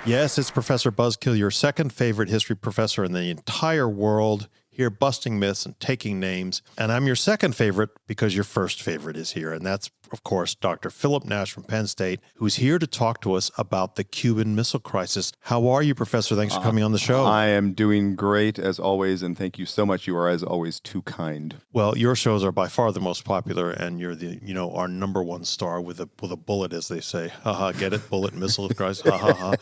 Yes, it's Professor Buzzkill, your second favorite history professor in the entire world, here busting myths and taking names. And I'm your second favorite because your first favorite is here. And that's, of course, Dr. Philip Nash from Penn State, who's here to talk to us about the Cuban Missile Crisis. How are you, Professor? Thanks for coming on the show. I am doing great, as always, and thank you so much. You are, as always, too kind. Well, your shows are by far the most popular, and you're our number one star with a bullet, as they say. Ha get it? Bullet missile crisis. Ha.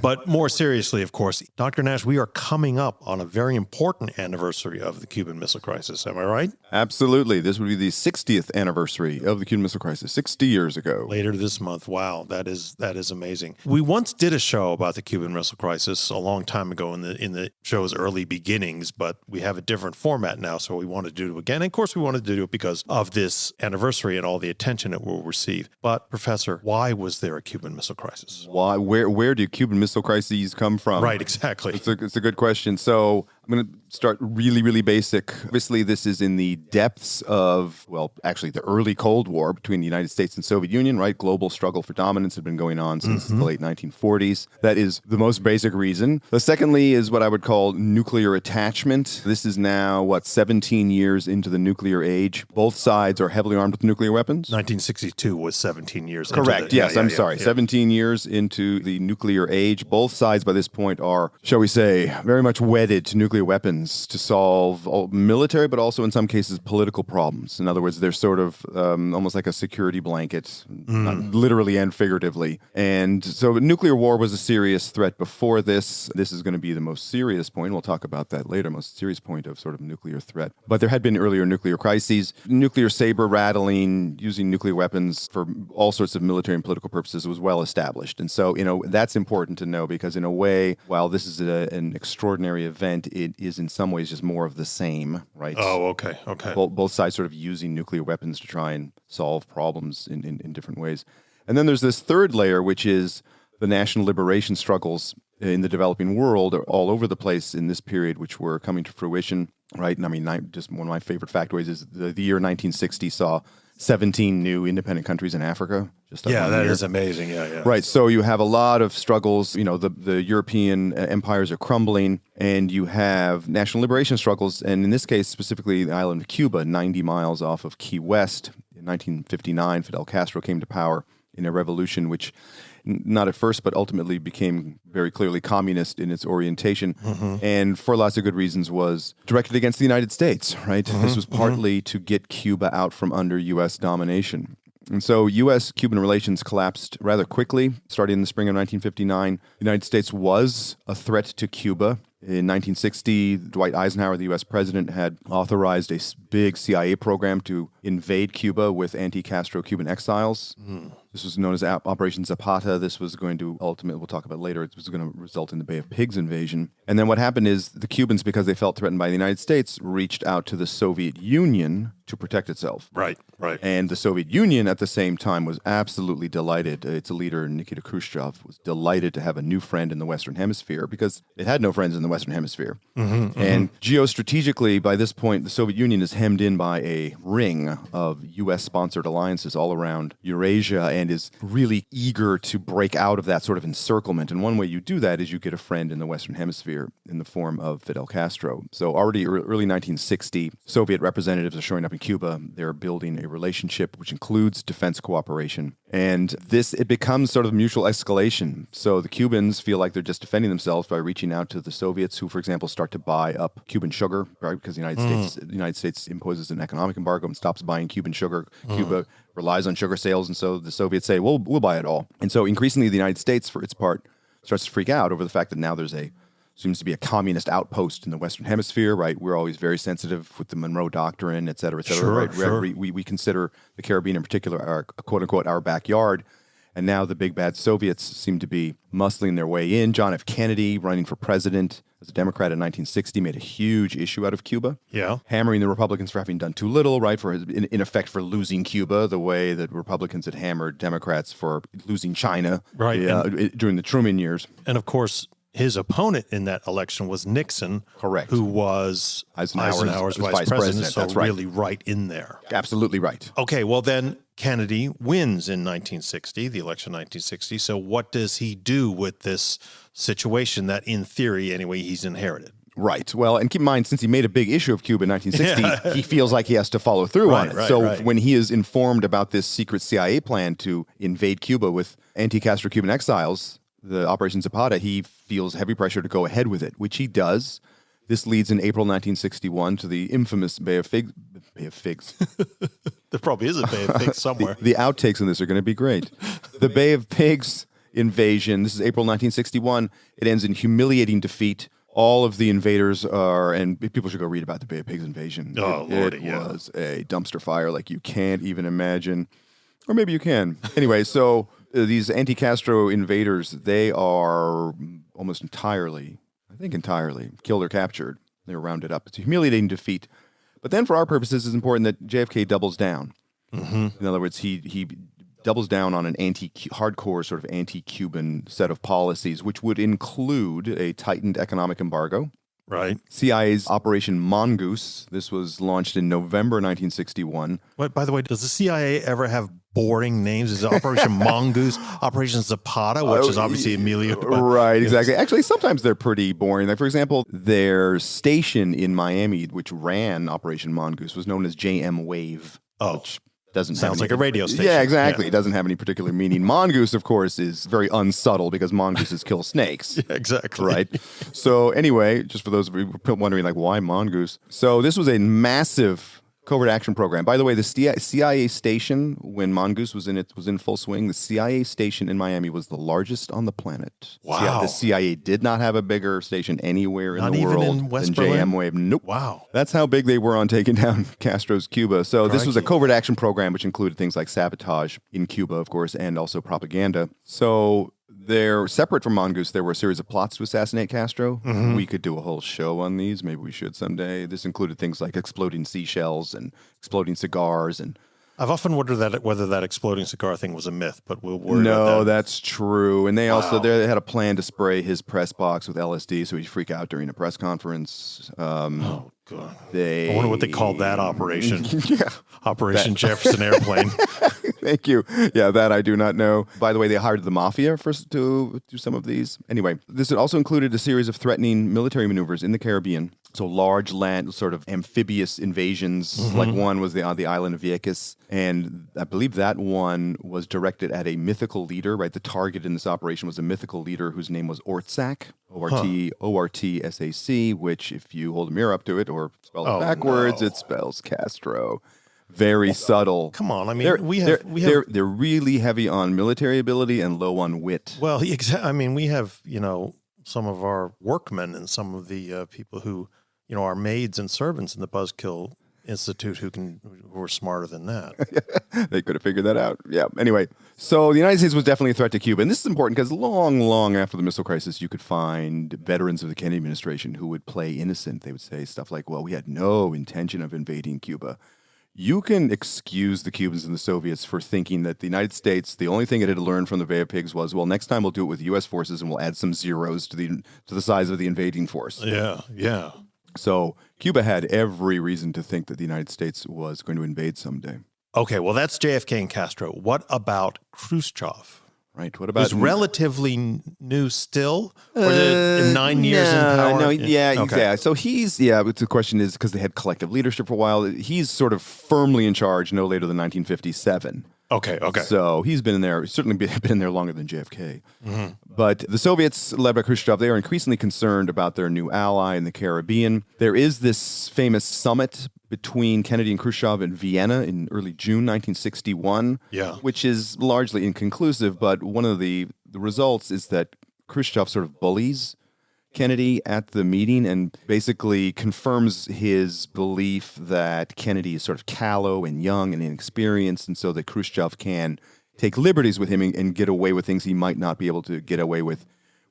But more seriously, of course, Dr. Nash, we are coming up on a very important anniversary of the Cuban Missile Crisis. Am I right? Absolutely. This would be the 60th anniversary of the Cuban Missile Crisis, 60 years ago. Later this month. Wow, that is amazing. We once did a show about the Cuban Missile Crisis a long time ago in the show's early beginnings, but we have a different format now, so we wanted to do it again. And of course, we wanted to do it because of this anniversary and all the attention it will receive. But Professor, why was there a Cuban Missile Crisis? Why? Where do Cuban Missile Crises come from? Right, exactly. It's a good question. So I'm going to start really, really basic. Obviously, this is in the depths of, the early Cold War between the United States and Soviet Union, right? Global struggle for dominance had been going on since the late 1940s. That is the most basic reason. The secondly is what I would call nuclear attachment. This is now, 17 years into the nuclear age. Both sides are heavily armed with nuclear weapons. 1962 was 17 years. Correct. Yes, I'm sorry. 17 years into the nuclear age. Both sides by this point are, shall we say, very much wedded to nuclear weapons to solve military, but also in some cases political problems. In other words, they're sort of almost like a security blanket, literally and figuratively. And so nuclear war was a serious threat before this. This is going to be the most serious point. We'll talk about that later, most serious point of sort of nuclear threat. But there had been earlier nuclear crises. Nuclear saber rattling, using nuclear weapons for all sorts of military and political purposes was well established. And so, that's important to know because in a way, while this is an extraordinary event, it is in some ways just more of the same, right? Oh, okay. Both sides sort of using nuclear weapons to try and solve problems in different ways. And then there's this third layer, which is the national liberation struggles in the developing world all over the place in this period, which were coming to fruition, right? And I mean, just one of my favorite factoids is the year 1960 saw 17 new independent countries in Africa. That is amazing. Yeah. Right. So you have a lot of struggles. The European empires are crumbling, and you have national liberation struggles. And in this case, specifically the island of Cuba, 90 miles off of Key West. In 1959, Fidel Castro came to power in a revolution which not at first, but ultimately became very clearly communist in its orientation, and for lots of good reasons was directed against the United States, right? This was partly to get Cuba out from under U.S. domination. And so U.S.-Cuban relations collapsed rather quickly, starting in the spring of 1959. The United States was a threat to Cuba. In 1960, Dwight Eisenhower, the U.S. president, had authorized a big CIA program to invade Cuba with anti-Castro Cuban exiles. This was known as Operation Zapata. This was going to ultimately, we'll talk about later, it was going to result in the Bay of Pigs invasion. And then what happened is the Cubans, because they felt threatened by the United States, reached out to the Soviet Union to protect itself. Right. And the Soviet Union at the same time was absolutely delighted. Its leader, Nikita Khrushchev, was delighted to have a new friend in the Western Hemisphere because it had no friends in the Western Hemisphere. And geostrategically, by this point, the Soviet Union is hemmed in by a ring of U.S.-sponsored alliances all around Eurasia and is really eager to break out of that sort of encirclement. And one way you do that is you get a friend in the Western Hemisphere in the form of Fidel Castro. So already early 1960, Soviet representatives are showing up in Cuba. They're building a relationship which includes defense cooperation. And it becomes sort of mutual escalation. So the Cubans feel like they're just defending themselves by reaching out to the Soviets, who, for example, start to buy up Cuban sugar, right? Because the United States imposes an economic embargo and stops buying Cuban sugar. Cuba relies on sugar sales, and so the Soviets say, we'll buy it all. And so increasingly the United States, for its part, starts to freak out over the fact that now seems to be a communist outpost in the Western Hemisphere, right? We're always very sensitive with the Monroe Doctrine, et cetera, right? Sure. We consider the Caribbean in particular our, quote unquote, our backyard. And now the big bad Soviets seem to be muscling their way in. John F. Kennedy, running for president as a Democrat in 1960, made a huge issue out of Cuba. Yeah. Hammering the Republicans for having done too little, right? In effect, for losing Cuba, the way that Republicans had hammered Democrats for losing China during the Truman years. And of course, his opponent in that election was Nixon, correct, who was Eisenhower's vice president, so that's right. really right in there. Absolutely right. Okay, well then, Kennedy wins in 1960, the election 1960. So what does he do with this situation that, in theory, anyway, he's inherited? Right. Well, and keep in mind, since he made a big issue of Cuba in 1960, he feels like he has to follow through on it. When he is informed about this secret CIA plan to invade Cuba with anti-Castro Cuban exiles, the Operation Zapata, he feels heavy pressure to go ahead with it, which he does. This leads in April 1961 to the infamous Bay of Figs. There probably is a Bay of Figs somewhere. The outtakes in this are going to be great. The Bay of Pigs invasion. This is April 1961. It ends in humiliating defeat. All of the invaders are, and people should go read about the Bay of Pigs invasion. Oh, Lordy, it was a dumpster fire like you can't even imagine. Or maybe you can. Anyway, so these anti-Castro invaders, they are almost entirely killed or captured. They were rounded up. It's a humiliating defeat. But then for our purposes, it's important that JFK doubles down. In other words, he doubles down on an hardcore sort of anti-Cuban set of policies, which would include a tightened economic embargo. Right. CIA's Operation Mongoose. This was launched in November 1961. What, by the way, does the CIA ever have boring names? Is it Operation Mongoose, Operation Zapata, which is obviously Emilio? Right, exactly. Actually, sometimes they're pretty boring. Like, for example, their station in Miami, which ran Operation Mongoose, was known as JM Wave. Which doesn't sounds like a radio station. Yeah, exactly. It doesn't have any particular meaning. Mongoose, of course, is very unsubtle because mongooses kill snakes. Yeah, exactly. Right. So anyway, just for those of you wondering, like, why mongoose? So this was a massive covert action program. By the way, the CIA station, when Mongoose was in full swing, the CIA station in Miami was the largest on the planet. Wow. The CIA did not have a bigger station anywhere in Not the even world in West than Berlin? JM Wave. Nope. Wow. That's how big they were on taking down Castro's Cuba. So this was a covert action program, which included things like sabotage in Cuba, of course, and also propaganda. So they're separate from Mongoose. There were a series of plots to assassinate Castro. We could do a whole show on these. Maybe we should someday. This included things like exploding seashells and exploding cigars. And I've often wondered whether that exploding cigar thing was a myth, but we'll worry about no, that. that's true. And they also they had a plan to spray his press box with LSD so he'd freak out during a press conference. Oh, God. I wonder what they called that operation. Operation Jefferson Airplane. Thank you. Yeah, that I do not know. By the way, they hired the mafia to do some of these. Anyway, this also included a series of threatening military maneuvers in the Caribbean. So large land, sort of amphibious invasions. Like one was on the island of Vieques. And I believe that one was directed at a mythical leader, right? The target in this operation was a mythical leader whose name was Ortsac, O-R-T-S-A-C, which if you hold a mirror up to it or spell it backwards, it spells Castro. Very subtle. Come on, I mean, they're really heavy on military ability and low on wit. Well, I mean, we have, some of our workmen and some of the people who, are maids and servants in the Buzzkill Institute who are smarter than that. They could have figured that out. Yeah. Anyway, so the United States was definitely a threat to Cuba. And this is important because long after the missile crisis, you could find veterans of the Kennedy administration who would play innocent. They would say stuff like, well, we had no intention of invading Cuba. You can excuse the Cubans and the Soviets for thinking that the United States, the only thing it had learned from the Bay of Pigs was, well, next time we'll do it with U.S. forces and we'll add some zeros to the size of the invading force. Yeah. So Cuba had every reason to think that the United States was going to invade someday. Okay, well, that's JFK and Castro. What about Khrushchev? Right. What about? Who's relatively new still? Or is it 9 years in power? Yeah. So but the question is, because they had collective leadership for a while, he's sort of firmly in charge no later than 1957. Okay. So he's been in there, certainly been in there longer than JFK. But the Soviets, led by Khrushchev, they are increasingly concerned about their new ally in the Caribbean. There is this famous summit between Kennedy and Khrushchev in Vienna in early June 1961, which is largely inconclusive. But one of the results is that Khrushchev sort of bullies Kennedy at the meeting and basically confirms his belief that Kennedy is sort of callow and young and inexperienced, and so that Khrushchev can take liberties with him and get away with things he might not be able to get away with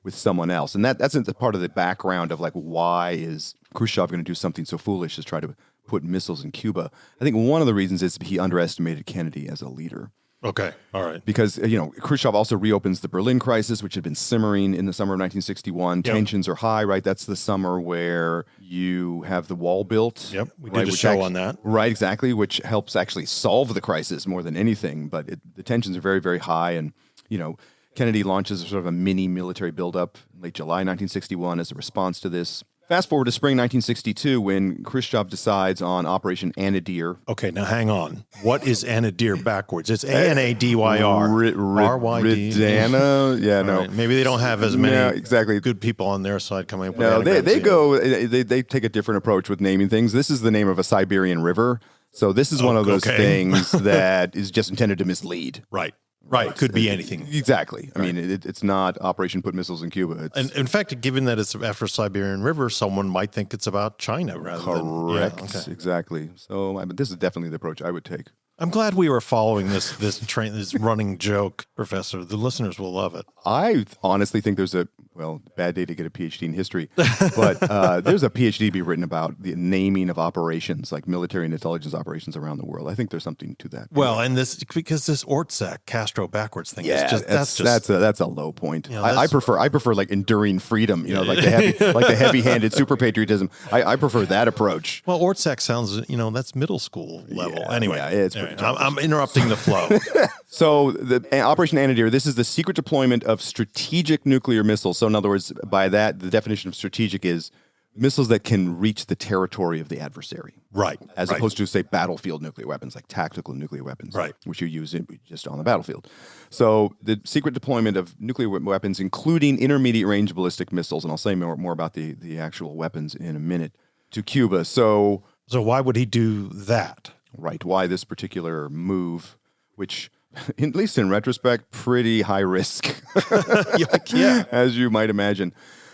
someone else. And that's part of the background of, like, why is Khrushchev going to do something so foolish as try to put missiles in Cuba? I think one of the reasons is he underestimated Kennedy as a leader. Okay. All right. Because, Khrushchev also reopens the Berlin crisis, which had been simmering in the summer of 1961. Yep. Tensions are high, right? That's the summer where you have the wall built. Yep. We right, did a show on that. Right, exactly, which helps actually solve the crisis more than anything. But the tensions are very, very high. And, Kennedy launches sort of a mini military buildup in late July 1961 as a response to this. Fast forward to spring 1962 when Khrushchev decides on Operation Anadyr. Okay, now hang on. What is Anadyr backwards? It's A-N-A-D-Y-R. R-Y-D. Ridana? Yeah, no. Right. Maybe they don't have as many exactly. good people on their side coming up with No, anagrams. they take a different approach with naming things. This is the name of a Siberian river. So this is one of those things that is just intended to mislead. Right. Right. Could be anything. Exactly. I mean, it's not Operation Put Missiles in Cuba. And in fact, given that it's after Siberian River, someone might think it's about China rather than... Correct. Yeah, okay. Exactly. So this is definitely the approach I would take. I'm glad we were following this running joke, Professor. The listeners will love it. I honestly think there's bad day to get a PhD in history, but there's a PhD to be written about the naming of operations, like military and intelligence operations around the world. I think there's something to that. Well, and because this Ortsack Castro backwards thing is just that's a low point. I prefer like enduring freedom, like the heavy-handed super patriotism. I prefer that approach. Well, Ortsack sounds, that's middle school level. Anyway, pretty I'm interrupting the flow. So the Operation Anadyr, this is the secret deployment of strategic nuclear missiles. So in other words, by that, the definition of strategic is missiles that can reach the territory of the adversary. Right. As opposed to, say, battlefield nuclear weapons, like tactical nuclear weapons, right, which you use just on the battlefield. So the secret deployment of nuclear weapons, including intermediate range ballistic missiles, and I'll say more about the actual weapons in a minute, to Cuba. So why would he do that? Right. Why this particular move, which, at least in retrospect, pretty high risk, yeah, as you might imagine.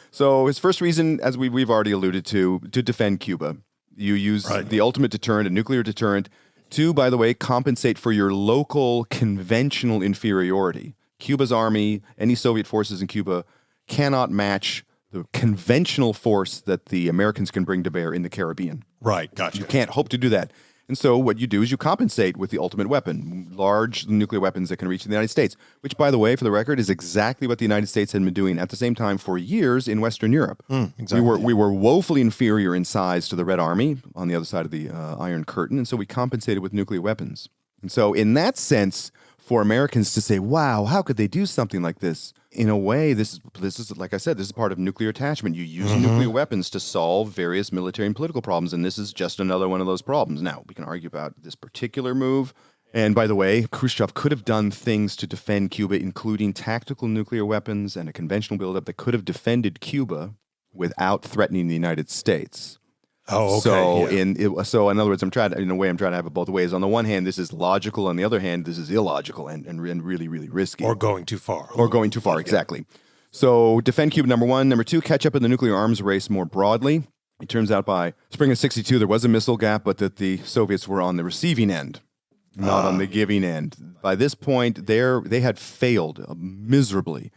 So his first reason, as we've already alluded to defend Cuba. You use the ultimate deterrent, a nuclear deterrent, to, by the way, compensate for your local conventional inferiority. Cuba's army, any Soviet forces in Cuba, cannot match the conventional force that the Americans can bring to bear in the Caribbean. Right. Gotcha. You can't hope to do that. And so what you do is you compensate with the ultimate weapon, large nuclear weapons that can reach the United States, which, by the way, for the record, is exactly what the United States had been doing at the same time for years in Western Europe. Exactly. We were woefully inferior in size to the Red Army on the other side of the Iron Curtain, and so we compensated with nuclear weapons. And so in that sense, for Americans to say, wow, how could they do something like this? In a way, this is like I said, this is part of nuclear attachment. You use nuclear weapons to solve various military and political problems, and this is just another one of those problems. Now, we can argue about this particular move. And by the way, Khrushchev could have done things to defend Cuba, including tactical nuclear weapons and a conventional buildup that could have defended Cuba without threatening the United States. Oh, okay. So in other words, I'm trying to have it both ways. On the one hand, this is logical. On the other hand, this is illogical and really, really risky. Or going too far. Exactly. So defend Cuba, number one. Number two, catch up in the nuclear arms race more broadly. It turns out by spring of 62, there was a missile gap, but that the Soviets were on the receiving end, not on the giving end. By this point, they had failed miserably.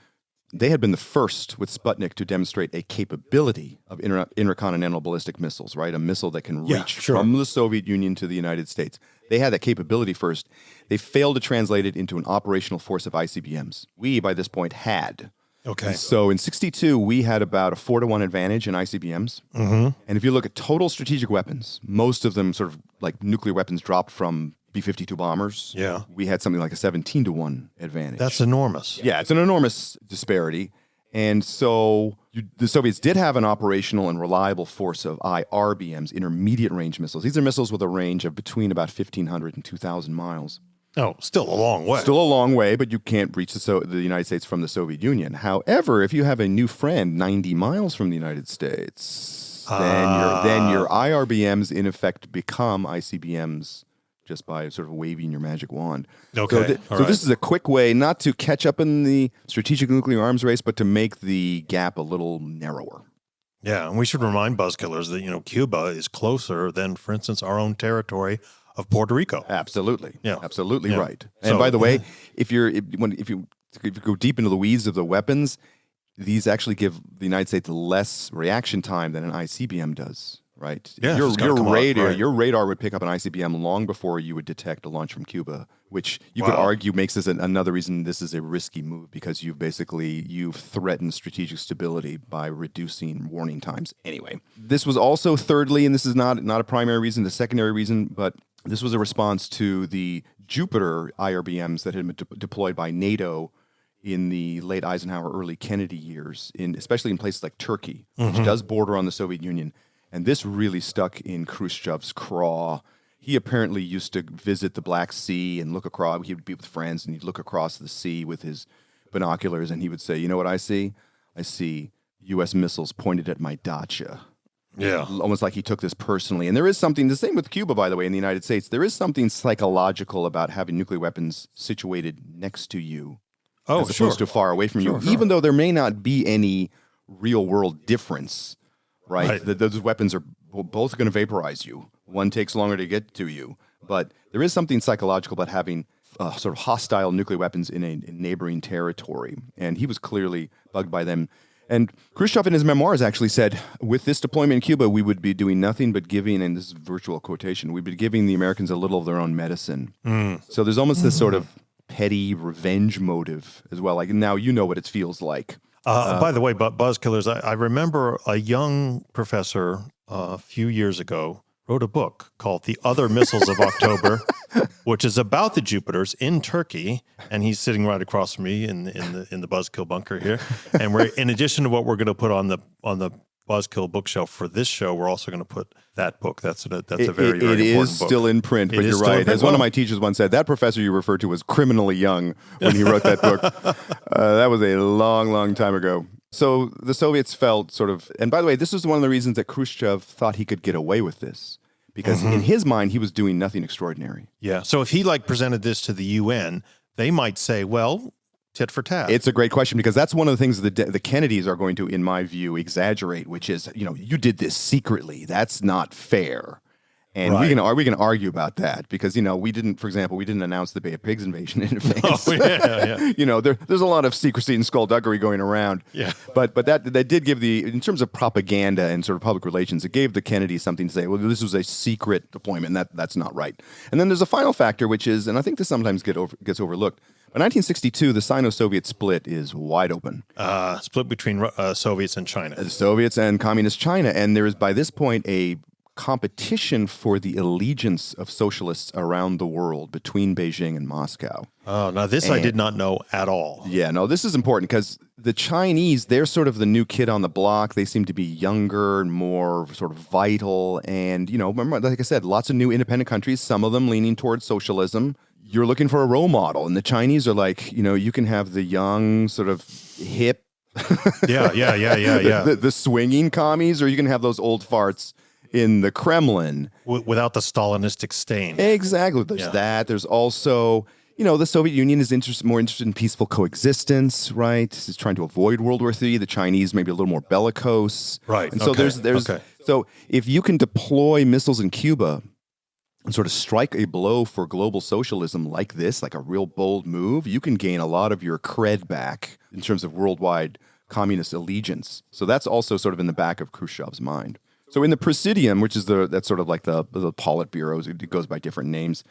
They had been the first with Sputnik to demonstrate a capability of intercontinental ballistic missiles, right? A missile that can reach from the Soviet Union to the United States. They had that capability first. They failed to translate it into an operational force of ICBMs. We, by this point, had. Okay. And so in 62, we had about a 4-to-1 advantage in ICBMs. And if you look at total strategic weapons, most of them sort of like nuclear weapons dropped from B-52 bombers. Yeah. We had something like a 17-to-1 advantage. That's enormous. Yeah, it's an enormous disparity. And so the Soviets did have an operational and reliable force of IRBMs, intermediate range missiles. These are missiles with a range of between about 1,500 and 2,000 miles. Oh, still a long way. Still a long way, but you can't reach the United States from the Soviet Union. However, if you have a new friend 90 miles from the United States, then your IRBMs in effect become ICBMs just by sort of waving your magic wand. Okay. So this is a quick way not to catch up in the strategic nuclear arms race, but to make the gap a little narrower. Yeah, and we should remind Buzzkillers that, Cuba is closer than, for instance, our own territory of Puerto Rico. Absolutely. Yeah. Absolutely right. And So- by the way, if you go deep into the weeds of the weapons, these actually give the United States less reaction time than an ICBM does. right? Yeah, it's gotta come out, right. Your radar would pick up an ICBM long before you would detect a launch from Cuba, which you could argue makes this another reason this is a risky move, because you've threatened strategic stability by reducing warning times. Anyway, this was also thirdly, and this is not a primary reason, the secondary reason, but this was a response to the Jupiter IRBMs that had been deployed by NATO in the late Eisenhower, early Kennedy years, especially in places like Turkey, which does border on the Soviet Union. And this really stuck in Khrushchev's craw. He apparently used to visit the Black Sea and look across. He would be with friends, and he'd look across the sea with his binoculars, and he would say, "You know what I see? I see U.S. missiles pointed at my dacha." Yeah. Almost like he took this personally. And there is something, the same with Cuba, by the way, in the United States, there is something psychological about having nuclear weapons situated next to you. As opposed to far away from you, even though there may not be any real world difference, right? Those weapons are both going to vaporize you. One takes longer to get to you, but there is something psychological about having sort of hostile nuclear weapons in a neighboring territory. And he was clearly bugged by them. And Khrushchev in his memoirs actually said, with this deployment in Cuba, we would be doing nothing but giving, and this is a virtual quotation, we'd be giving the Americans a little of their own medicine. So there's almost this sort of petty revenge motive as well. Like, now you know what it feels like. By the way, Buzzkillers, I remember a young professor a few years ago wrote a book called The Other Missiles of October, which is about the Jupiters in Turkey, and he's sitting right across from me in the Buzzkill bunker here. And we're, in addition to what we're going to put on the Buzzkill bookshelf for this show, we're also going to put that book. That's a very, very important book. It is still in print, but you're right. As one of my teachers once said, that professor you referred to was criminally young when he wrote that book. That was a long, long time ago. So the Soviets felt sort of, and by the way, this was one of the reasons that Khrushchev thought he could get away with this, because in his mind, he was doing nothing extraordinary. Yeah. So if he presented this to the UN, they might say, well, tit for tat. It's a great question, because that's one of the things that the Kennedys are going to, in my view, exaggerate, which is, you did this secretly. That's not fair. And we can argue about that, because, we didn't announce the Bay of Pigs invasion in advance. Oh, yeah. There's a lot of secrecy and skullduggery going around. Yeah. But that did give in terms of propaganda and sort of public relations, it gave the Kennedys something to say, well, this was a secret deployment, and that's not right. And then there's a final factor, which is, and I think this sometimes gets overlooked, by 1962, the Sino-Soviet split is wide open. Split between Soviets and China. The Soviets and Communist China. And there is, by this point, a competition for the allegiance of socialists around the world between Beijing and Moscow. Oh, now this I did not know at all. Yeah, no, this is important, because the Chinese, they're sort of the new kid on the block. They seem to be younger and more sort of vital. And, remember, like I said, lots of new independent countries, some of them leaning towards socialism. You're looking for a role model. And the Chinese are like, you can have the young, sort of hip. Yeah. The swinging commies, or you can have those old farts in the Kremlin. Without the Stalinistic stain. Exactly. There's that. There's also, the Soviet Union is more interested in peaceful coexistence, right? It's trying to avoid World War III. The Chinese maybe a little more bellicose. Right. And so so if you can deploy missiles in Cuba and sort of strike a blow for global socialism like this, like a real bold move, you can gain a lot of your cred back in terms of worldwide communist allegiance. So that's also sort of in the back of Khrushchev's mind. So in the Presidium, which is that's sort of like the Politburo, it goes by different names,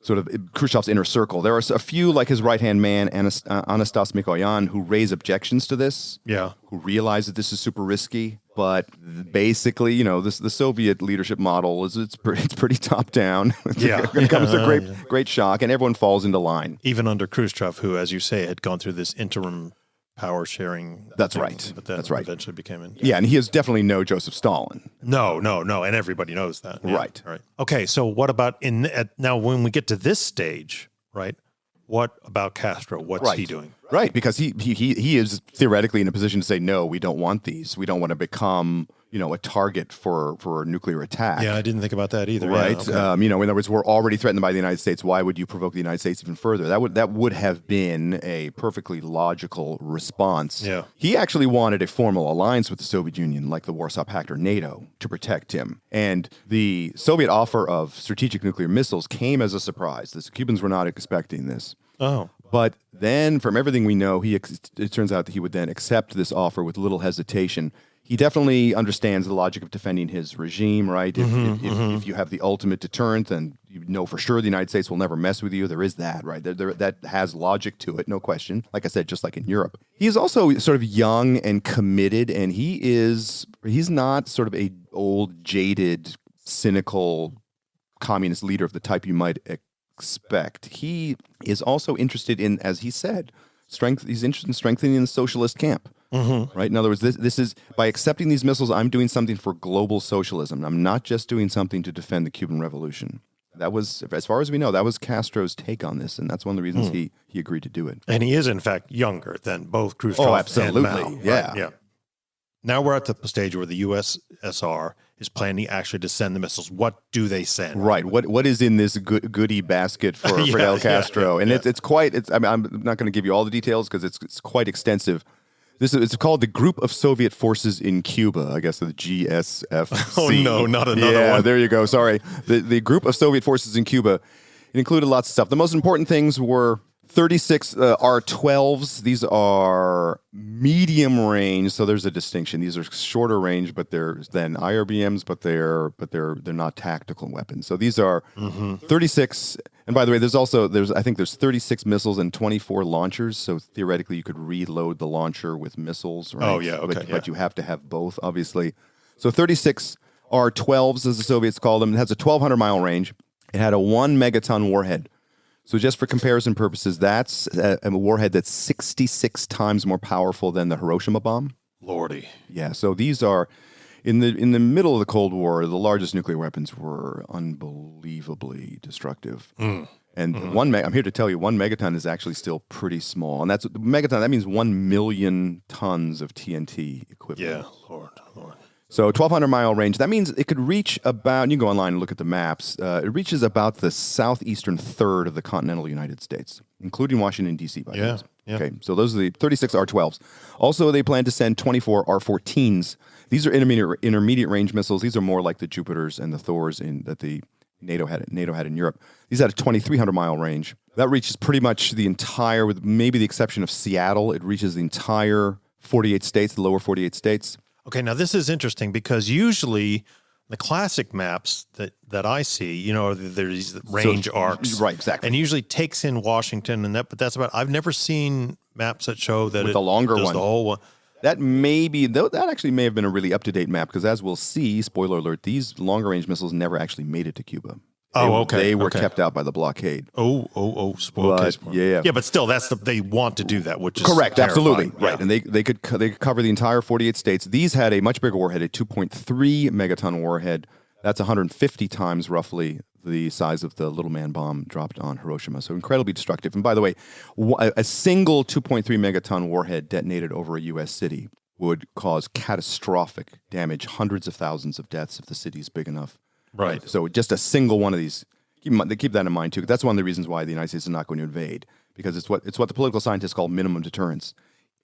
sort of Khrushchev's inner circle, there are a few, like his right-hand man, Anastas Mikoyan, who raise objections to this, who realize that this is super risky. But basically, the Soviet leadership model it's pretty top down. It comes a great shock, and everyone falls into line. Even under Khrushchev, who, as you say, had gone through this interim power sharing. That's right. But then eventually became in. Yeah, and he is definitely no Joseph Stalin. No, and everybody knows that. Yeah. Right. Okay, so what about now when we get to this stage, right? What about Castro? What's he doing? Right, because he is theoretically in a position to say, no, we don't want these. We don't want to become, a target for a nuclear attack. Yeah, I didn't think about that either. Right. Yeah, okay. In other words, we're already threatened by the United States. Why would you provoke the United States even further? That would have been a perfectly logical response. Yeah. He actually wanted a formal alliance with the Soviet Union, like the Warsaw Pact or NATO, to protect him. And the Soviet offer of strategic nuclear missiles came as a surprise. The Cubans were not expecting this. Oh. But then, from everything we know, it turns out that he would then accept this offer with little hesitation. he definitely understands the logic of defending his regime, right? If you have the ultimate deterrent, then you know for sure the United States will never mess with you. There is that, right? That has logic to it, no question. Like I said, just like in Europe. He is also sort of young and committed, and he's not sort of a old, jaded, cynical communist leader of the type you might expect. He is also interested in, as he said, he's interested in strengthening the socialist camp. Right. In other words, this is by accepting these missiles, I'm doing something for global socialism. I'm not just doing something to defend the Cuban Revolution. That was, as far as we know, that was Castro's take on this, and that's one of the reasons he agreed to do it. And he is, in fact, younger than both Khrushchev and Mao. Yeah. Right? Yeah. Now we're at the stage where the USSR is planning actually to send the missiles. What do they send? Right. What is in this goodie basket for Fidel Castro? It's quite. I mean, I'm not going to give you all the details because it's quite extensive. It's called the Group of Soviet Forces in Cuba, I guess the GSFC. Oh, no, not another one. Yeah, there you go. Sorry. The Group of Soviet Forces in Cuba, it included lots of stuff. The most important things were 36 R-12s. These are medium range, so there's a distinction. These are shorter range, but they're then IRBMs, but they're not tactical weapons. So these are 36. And by the way, I think there's 36 missiles and 24 launchers. So theoretically, you could reload the launcher with missiles. Right? Oh yeah, okay. But you have to have both, obviously. So 36 R-12s, as the Soviets called them. It has a 1,200 mile range. It had a 1 megaton warhead. So just for comparison purposes, that's a warhead that's 66 times more powerful than the Hiroshima bomb. Lordy. Yeah, so these are, in the middle of the Cold War, the largest nuclear weapons were unbelievably destructive. And I'm here to tell you, 1 megaton is actually still pretty small. And that's megaton, that means 1 million tons of TNT equivalent. Yeah, Lord. So 1,200 mile range, that means it could reach about, you can go online and look at the maps, it reaches about the southeastern third of the continental United States, including Washington, D.C., by the way. Yeah. Okay, so those are the 36 R-12s. Also, they plan to send 24 R-14s. These are intermediate range missiles. These are more like the Jupiters and the Thors that the NATO had in Europe. These had a 2,300 mile range. That reaches pretty much the entire, with maybe the exception of Seattle, it reaches the entire 48 states, the lower 48 states. Okay, now this is interesting because usually the classic maps that I see, there's these range arcs. Right, exactly. And usually takes in Washington but that's about, I've never seen maps that show that with the longer does one. The whole one. That actually may have been a really up-to-date map because as we'll see, spoiler alert, these longer range missiles never actually made it to Cuba. They were kept out by the blockade. Spoiled. Yeah, but still, they want to do that, which is correct. Terrifying. Absolutely right, and they could cover the entire 48 states. These had a much bigger warhead, a 2.3 megaton warhead. That's 150 times roughly the size of the little man bomb dropped on Hiroshima. So incredibly destructive. And by the way, a single 2.3 megaton warhead detonated over a U.S. city would cause catastrophic damage, hundreds of thousands of deaths if the city's big enough. Right. So just a single one of these, keep that in mind too. That's one of the reasons why the United States is not going to invade, because it's what the political scientists call minimum deterrence.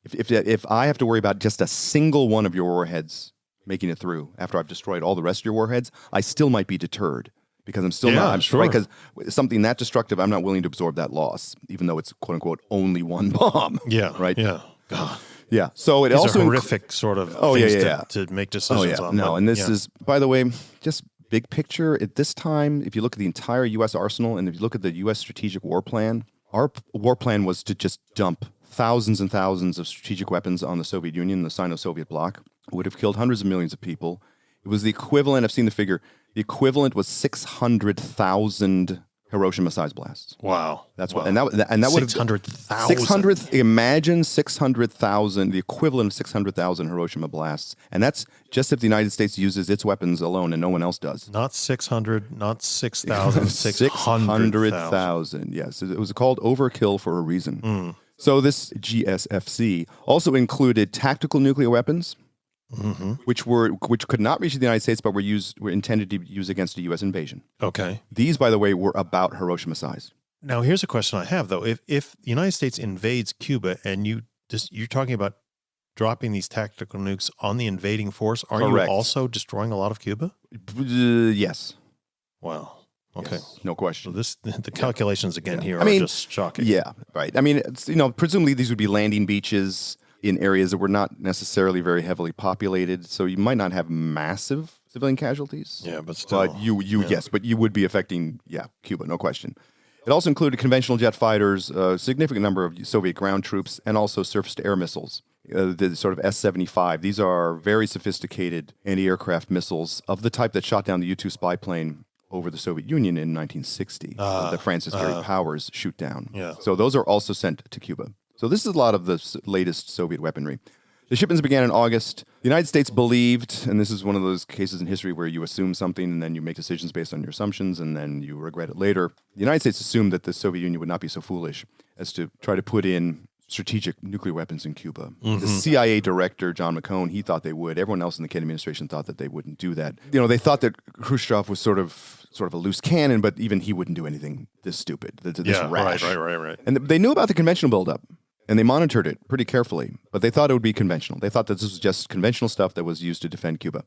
If I have to worry about just a single one of your warheads making it through after I've destroyed all the rest of your warheads, I still might be deterred because I'm still not. Sure. Right, because something that destructive, I'm not willing to absorb that loss, even though it's quote unquote only one bomb. Yeah. Right. Yeah. God. Yeah. So it These also are horrific sort of things to make decisions on. No, and this is, by the way, just big picture, at this time, if you look at the entire U.S. arsenal and if you look at the U.S. strategic war plan, our war plan was to just dump thousands and thousands of strategic weapons on the Soviet Union, the Sino-Soviet bloc. It would have killed hundreds of millions of people. It was the equivalent, I've seen the figure, the equivalent was 600,000 Hiroshima-sized blasts. Wow. That's what, and that would have 600,000. Imagine 600,000, the equivalent of 600,000 Hiroshima blasts, and that's just if the United States uses its weapons alone and no one else does. Not 600, not 6,000, 600,000. Yes, it was called overkill for a reason. So this GSFC also included tactical nuclear weapons, which could not reach the United States, but were intended to be used against a U.S. invasion. Okay. These, by the way, were about Hiroshima size. Now, here's a question I have, though. If the United States invades Cuba and you're talking about dropping these tactical nukes on the invading force, are you also destroying a lot of Cuba? Yes. Wow. Okay. Yes, no question. So the calculations again here are just shocking. Yeah, right. I mean, it's, presumably these would be landing beaches. in areas that were not necessarily very heavily populated. So you might not have massive civilian casualties. Yeah, but still. But yes, but you would be affecting, Cuba, no question. It also included conventional jet fighters, a significant number of Soviet ground troops, and also surface-to-air missiles, the sort of S-75. These are very sophisticated anti-aircraft missiles of the type that shot down the U-2 spy plane over the Soviet Union in 1960, the Francis Gary Powers shoot down. Yeah. So those are also sent to Cuba. So this is a lot of the latest Soviet weaponry. The shipments began in August. The United States believed, and this is one of those cases in history where you assume something and then you make decisions based on your assumptions and then you regret it later. The United States assumed that the Soviet Union would not be so foolish as to try to put in strategic nuclear weapons in Cuba. The CIA director, John McCone, he thought they would. Everyone else in the Kennedy administration thought that they wouldn't do that. They thought that Khrushchev was sort of a loose cannon, but even he wouldn't do anything this stupid, this rash. Right. And they knew about the conventional buildup. And they monitored it pretty carefully, but they thought it would be conventional. They thought that this was just conventional stuff that was used to defend Cuba.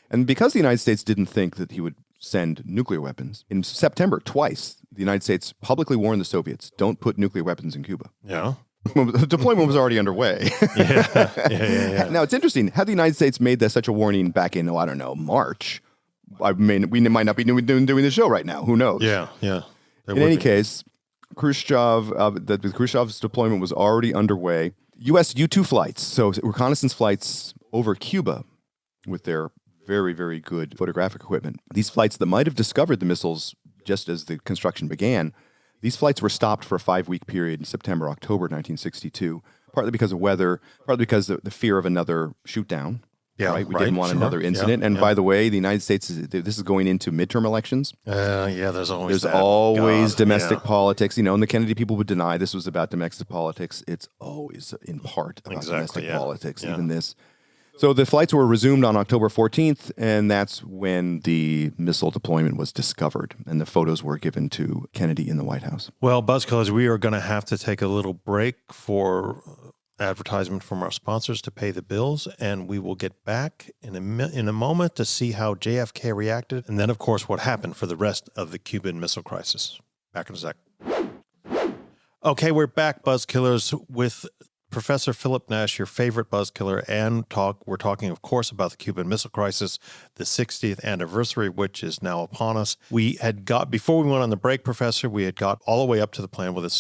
And because the United States didn't think that he would send nuclear weapons, in September, twice, the United States publicly warned the Soviets, don't put nuclear weapons in Cuba. Yeah. The deployment was already underway. Yeah. Now, it's interesting. Had the United States made such a warning back in, March, we might not be doing the show right now. Who knows? Yeah. In any case, Khrushchev's deployment was already underway. U.S. U-2 flights, so reconnaissance flights over Cuba with their very, very good photographic equipment. These flights that might have discovered the missiles just as the construction began, these flights were stopped for a 5-week period in September, October 1962, partly because of weather, partly because of the fear of another shoot down. Yeah, We didn't want another incident. Yeah, and by the way, the United States, this is going into midterm elections. There's always domestic politics. And the Kennedy people would deny this was about domestic politics. It's always in part about domestic politics, even this. So the flights were resumed on October 14th, and that's when the missile deployment was discovered, and the photos were given to Kennedy in the White House. Well, Buzzkillers, we are going to have to take a little break for advertisement from our sponsors to pay the bills, and we will get back in a moment to see how JFK reacted, and then, of course, what happened for the rest of the Cuban Missile Crisis. Back in a sec. Okay, we're back, Buzzkillers, with Professor Philip Nash, your favorite Buzzkiller, and we're talking, of course, about the Cuban Missile Crisis, the 60th anniversary, which is now upon us. Before we went on the break, Professor, we had got all the way up to the point where the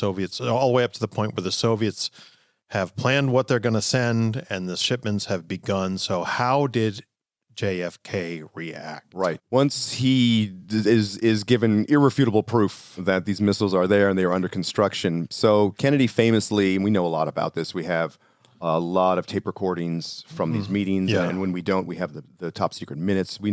Soviets have planned what they're going to send, and the shipments have begun. So how did JFK react? Right. Once he is given irrefutable proof that these missiles are there and they are under construction. So Kennedy famously, and we know a lot about this, we have a lot of tape recordings from these meetings. Yeah. And when we don't, we have the top secret minutes. We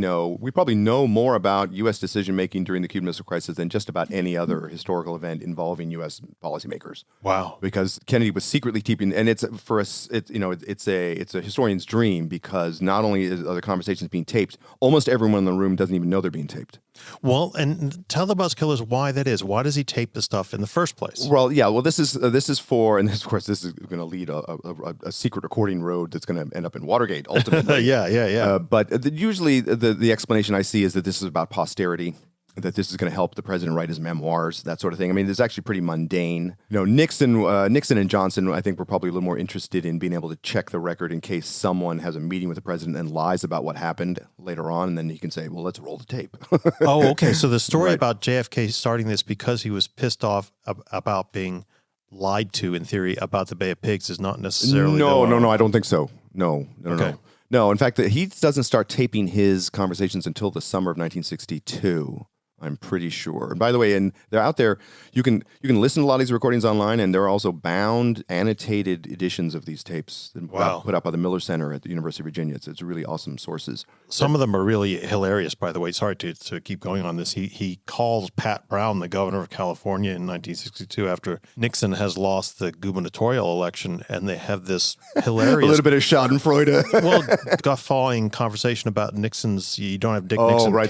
probably know more about U.S. decision-making during the Cuban Missile Crisis than just about any other historical event involving U.S. policymakers. Wow. Because Kennedy was secretly keeping, and it's a historian's dream, because not only are the conversations being taped, almost everyone in the room doesn't even know they're being taped. Well, and tell the Buzzkillers why that is. Why does he tape the stuff in the first place? Well, yeah. Well, this is for, and this, of course, this is going to lead a secret recording road that's going to end up in Watergate ultimately. Yeah. But usually the explanation I see is that this is about posterity, that this is going to help the president write his memoirs, that sort of thing. I mean, it's actually pretty mundane. Nixon and Johnson, I think, were probably a little more interested in being able to check the record in case someone has a meeting with the president and lies about what happened later on, and then he can say, well, let's roll the tape. Oh, okay. So the story about JFK starting this because he was pissed off about being lied to, in theory, about the Bay of Pigs is not necessarily... No, I don't think so. No. Okay. No, in fact, he doesn't start taping his conversations until the summer of 1962. I'm pretty sure. And by the way, and they're out there. You can listen to a lot of these recordings online, and there are also bound, annotated editions of these tapes put up by the Miller Center at the University of Virginia. It's really awesome sources. Some of them are really hilarious, by the way. Sorry to keep going on this. He calls Pat Brown, the governor of California, in 1962 after Nixon has lost the gubernatorial election, and they have this hilarious... a little bit of schadenfreude. Guffawing conversation about Nixon's... You don't have Dick Nixon. Oh, right,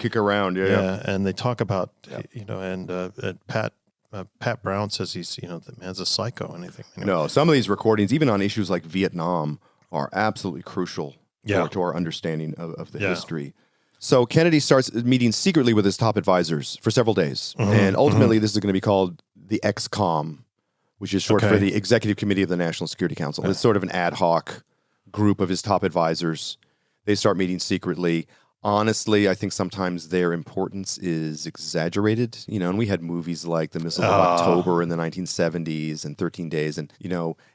kick around. Yeah. And they talk about, and Pat Brown says he's, the man's a psycho. Anything. No, some of these recordings, even on issues like Vietnam, are absolutely crucial to our understanding of the history. So Kennedy starts meeting secretly with his top advisors for several days. And ultimately, this is going to be called the XCOM, which is short for the Executive Committee of the National Security Council. It's sort of an ad hoc group of his top advisors. They start meeting secretly. Honestly, I think sometimes their importance is exaggerated, and we had movies like The Missiles of October in the 1970s and 13 Days, and,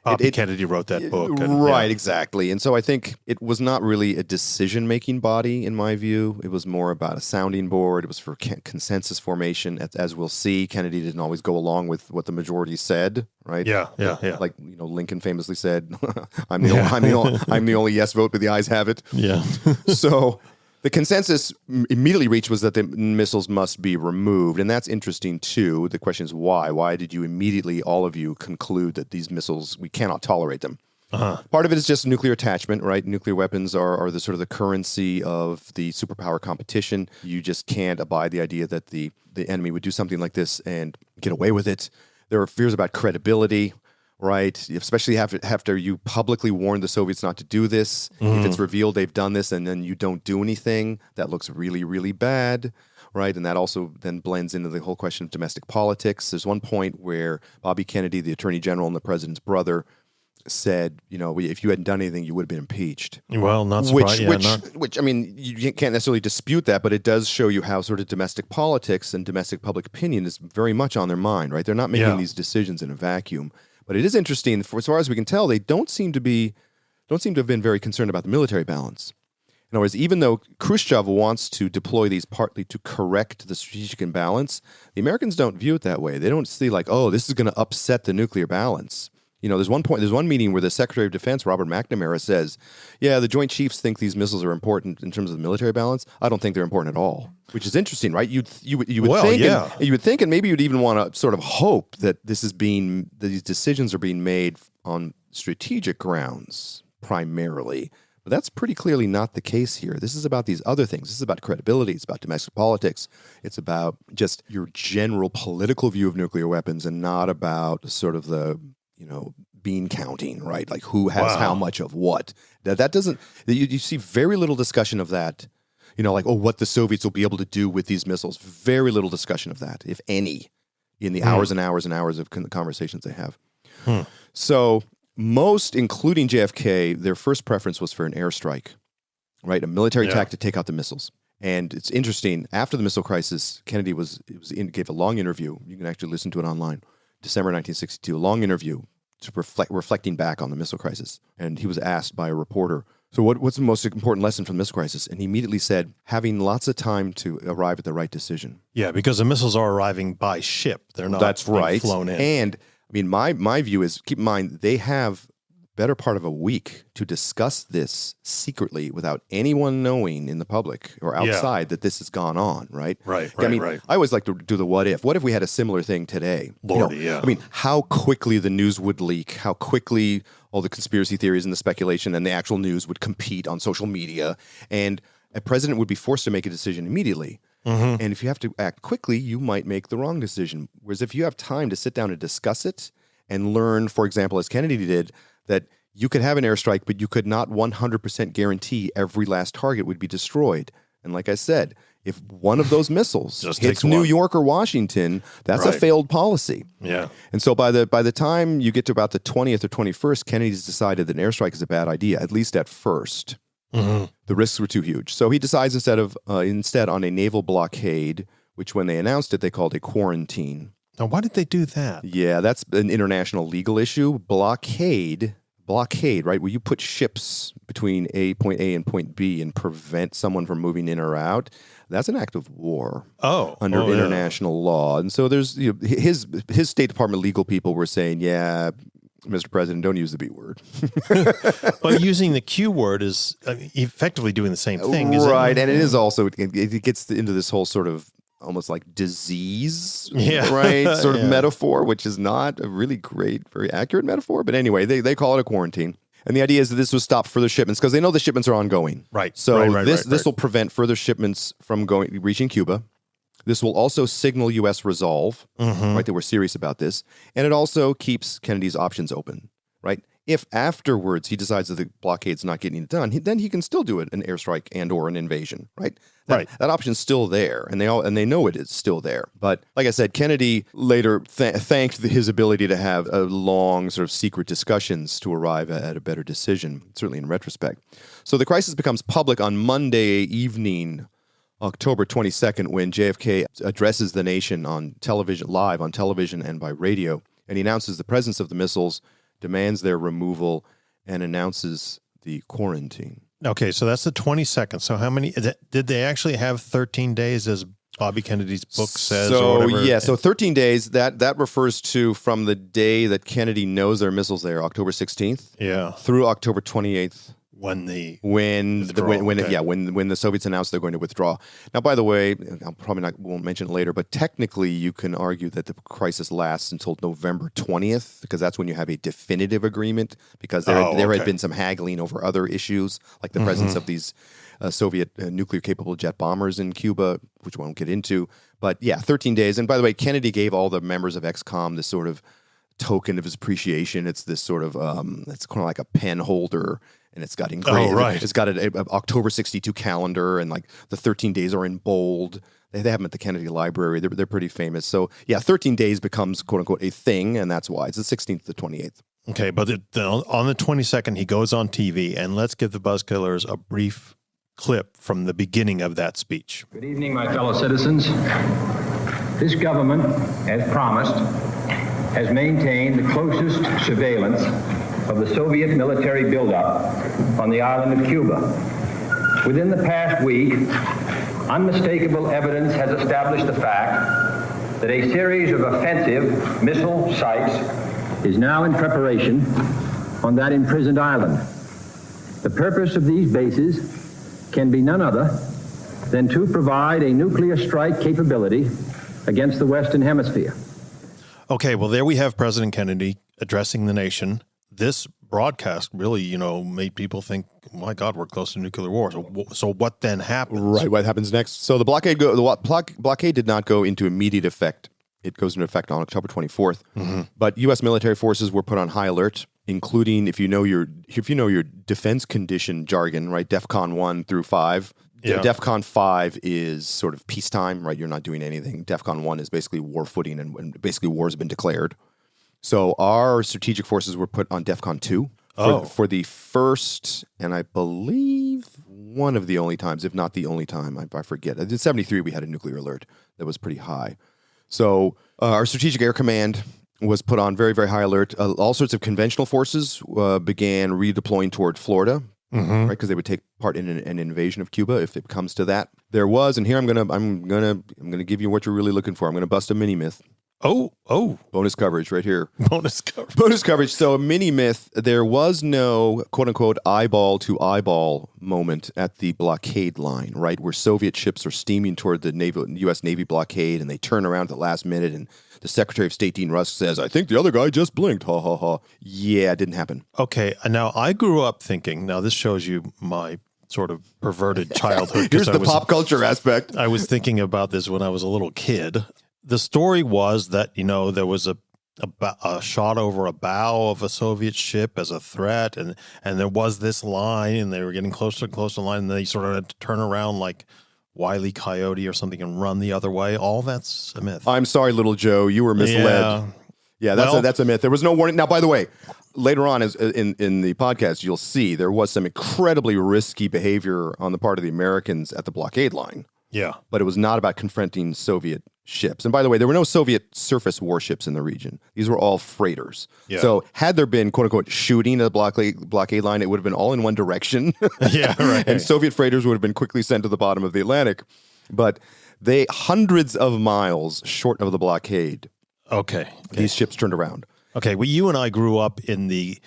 Bobby Kennedy wrote that book. Right, exactly. And so I think it was not really a decision-making body, in my view. It was more about a sounding board. It was for consensus formation. As we'll see, Kennedy didn't always go along with what the majority said, right? Yeah. Like, Lincoln famously said, I'm the only yes vote, but the ayes have it. Yeah. So the consensus immediately reached was that the missiles must be removed. And that's interesting, too. The question is why? Why did you immediately, all of you, conclude that these missiles, we cannot tolerate them? Part of it is just nuclear attachment, right? Nuclear weapons are the sort of the currency of the superpower competition. You just can't abide the idea that the enemy would do something like this and get away with it. There are fears about credibility, right? Especially after you publicly warned the Soviets not to do this. If it's revealed they've done this and then you don't do anything, that looks really, really bad, right? And that also then blends into the whole question of domestic politics. There's one point where Bobby Kennedy, the Attorney General and the President's brother, said, if you hadn't done anything, you would have been impeached. Well, not surprised. Which, I mean, you can't necessarily dispute that, but it does show you how sort of domestic politics and domestic public opinion is very much on their mind, right? They're not making these decisions in a vacuum. But it is interesting, as far as we can tell, they don't seem to have been very concerned about the military balance. In other words, even though Khrushchev wants to deploy these partly to correct the strategic imbalance, the Americans don't view it that way. They don't see like, oh, this is going to upset the nuclear balance. There's one meeting where the Secretary of Defense, Robert McNamara, says, yeah, the Joint Chiefs think these missiles are important in terms of the military balance. I don't think they're important at all, which is interesting, right? You would think, and maybe you'd even want to sort of hope that these decisions are being made on strategic grounds primarily. But that's pretty clearly not the case here. This is about these other things. This is about credibility. It's about domestic politics. It's about just your general political view of nuclear weapons and not about sort of the bean counting, right? Like who has how much of what. That doesn't, you see very little discussion of that, like, what the Soviets will be able to do with these missiles. Very little discussion of that, if any, in the hours and hours and hours of conversations they have. So most, including JFK, their first preference was for an airstrike, right? A military attack to take out the missiles. And it's interesting, after the missile crisis, Kennedy gave a long interview. You can actually listen to it online. December 1962, a long interview to reflecting back on the missile crisis. And he was asked by a reporter, so what's the most important lesson from the missile crisis? And he immediately said, having lots of time to arrive at the right decision. Yeah, because the missiles are arriving by ship. They're not flown in. And I mean, my view is, keep in mind, they have better part of a week to discuss this secretly without anyone knowing in the public or outside that this has gone on, right? Right. I always like to do the what if. What if we had a similar thing today? Lordy, I mean, how quickly the news would leak, how quickly all the conspiracy theories and the speculation and the actual news would compete on social media, and a president would be forced to make a decision immediately. And if you have to act quickly, you might make the wrong decision. Whereas if you have time to sit down and discuss it and learn, for example, as Kennedy did, that you could have an airstrike, but you could not 100% guarantee every last target would be destroyed. And like I said, if one of those missiles hits New York or Washington, that's a failed policy. Yeah. And so by the time you get to about the 20th or 21st, Kennedy's decided that an airstrike is a bad idea, at least at first. The risks were too huge. So he decides instead on a naval blockade, which when they announced it, they called a quarantine. Now, why did they do that? Yeah, that's an international legal issue. Blockade, right, where you put ships between point A and point B and prevent someone from moving in or out, that's an act of war under international law. And so there's his State Department legal people were saying, yeah, Mr. President, don't use the B word. But using the Q word is effectively doing the same thing, isn't it? Right, and it is also, it gets into this whole sort of almost like disease, right? Sort of metaphor, which is not a really great, very accurate metaphor. But anyway, they call it a quarantine. And the idea is that this will stop further shipments because they know the shipments are ongoing. Right. So this will prevent further shipments from reaching Cuba. This will also signal U.S. resolve, right, that we're serious about this. And it also keeps Kennedy's options open, right? If afterwards he decides that the blockade's not getting it done, then he can still do an airstrike and or an invasion, right? That option's still there, and they know it is still there. But like I said, Kennedy later thanked his ability to have long sort of secret discussions to arrive at a better decision, certainly in retrospect. So the crisis becomes public on Monday evening, October 22nd, when JFK addresses the nation on television, live on television and by radio, and he announces the presence of the missiles, demands their removal, and announces the quarantine. Okay, so that's the 22nd. So how many, did they actually have 13 days as Bobby Kennedy's book says? So, or whatever? yeah, so 13 days, that refers to from the day that Kennedy knows there are missiles there, October 16th, through October 28th. When the Soviets announced they're going to withdraw. Now, by the way, I won't mention it later, but technically you can argue that the crisis lasts until November 20th, because that's when you have a definitive agreement, because there had been some haggling over other issues, like the presence of these Soviet nuclear-capable jet bombers in Cuba, which we won't get into. But yeah, 13 days. And by the way, Kennedy gave all the members of XCOM this sort of token of his appreciation. It's this sort of, it's kind of like a pen holder, and it's got engraved. It's got an October 62 calendar, and like the 13 days are in bold. They have them at the Kennedy Library. They're pretty famous. So yeah, 13 days becomes quote unquote a thing, and that's why it's the 16th to the 28th. Okay, but on the 22nd, he goes on TV, and let's give the Buzzkillers a brief clip from the beginning of that speech. Good evening, my fellow citizens. This government, as promised, has maintained the closest surveillance of the Soviet military buildup on the island of Cuba. Within the past week, unmistakable evidence has established the fact that a series of offensive missile sites is now in preparation on that imprisoned island. The purpose of these bases can be none other than to provide a nuclear strike capability against the Western Hemisphere. Okay, well, there we have President Kennedy addressing the nation. This broadcast really, made people think, oh my God, we're close to nuclear war. So what then happens? Right, what happens next? So the blockade did not go into immediate effect. It goes into effect on October 24th. Mm-hmm. But U.S. military forces were put on high alert, including if you know your defense condition jargon, right? DEFCON 1 through 5. Yeah. DEFCON 5 is sort of peacetime, right? You're not doing anything. DEFCON 1 is basically war footing, and basically war has been declared. So our strategic forces were put on DEFCON 2 for the first, and I believe one of the only times, if not the only time, I forget. In 73, we had a nuclear alert that was pretty high. So our Strategic Air Command was put on very, very high alert. All sorts of conventional forces began redeploying toward Florida, right? Because they would take part in an invasion of Cuba if it comes to that. There was, and here I'm gonna give you what you're really looking for. I'm gonna bust a mini myth. Oh. Bonus coverage right here. Bonus coverage. So a mini myth, there was no quote unquote eyeball to eyeball moment at the blockade line, right? Where Soviet ships are steaming toward the U.S. Navy blockade, and they turn around at the last minute, and the Secretary of State, Dean Rusk, says, I think the other guy just blinked. Ha, ha, ha. Yeah, it didn't happen. Okay. Now I grew up thinking, now this shows you my sort of perverted childhood. Here's the pop culture aspect. I was thinking about this when I was a little kid. The story was that, there was a shot over a bow of a Soviet ship as a threat, and there was this line, and they were getting closer and closer to the line, and they sort of had to turn around like Wile E. Coyote or something and run the other way. All that's a myth. I'm sorry, little Joe. You were misled. Yeah, that's a myth. There was no warning. Now, by the way, later on in the podcast, you'll see there was some incredibly risky behavior on the part of the Americans at the blockade line. Yeah. But it was not about confronting Soviet ships. And by the way, there were no Soviet surface warships in the region. These were all freighters. Yeah. So had there been, quote unquote, shooting at the blockade line, it would have been all in one direction. Yeah, right. And Soviet freighters would have been quickly sent to the bottom of the Atlantic. But they, hundreds of miles short of the blockade, these ships turned around. Okay, well, you and I grew up in the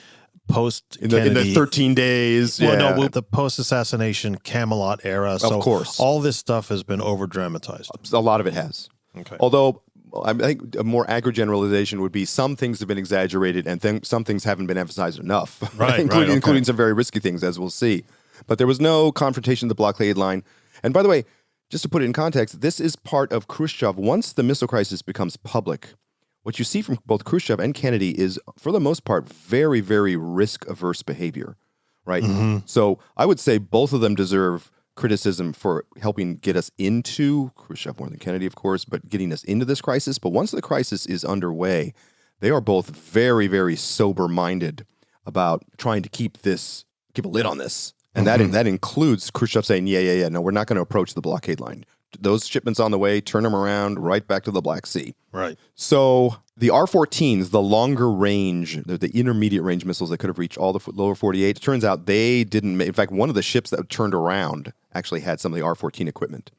in the 13 days. Well, the post-assassination Camelot era. So of course. All this stuff has been over-dramatized. A lot of it has. Okay. Although, I think a more accurate generalization would be some things have been exaggerated and some things haven't been emphasized enough. Right, including some very risky things, as we'll see. But there was no confrontation of the blockade line. And by the way, just to put it in context, this is part of Khrushchev. Once the missile crisis becomes public, what you see from both Khrushchev and Kennedy is, for the most part, very, very risk-averse behavior, right? So I would say both of them deserve criticism for helping get us into, Khrushchev more than Kennedy, of course, but getting us into this crisis. But once the crisis is underway, they are both very, very sober-minded about trying to keep a lid on this. And that includes Khrushchev saying, no, we're not going to approach the blockade line. Those shipments on the way, turn them around right back to the Black Sea. Right. So the R-14s, the longer range, the intermediate range missiles that could have reached all the lower 48, it turns out they didn't. In fact, one of the ships that turned around actually had some of the R-14 equipment.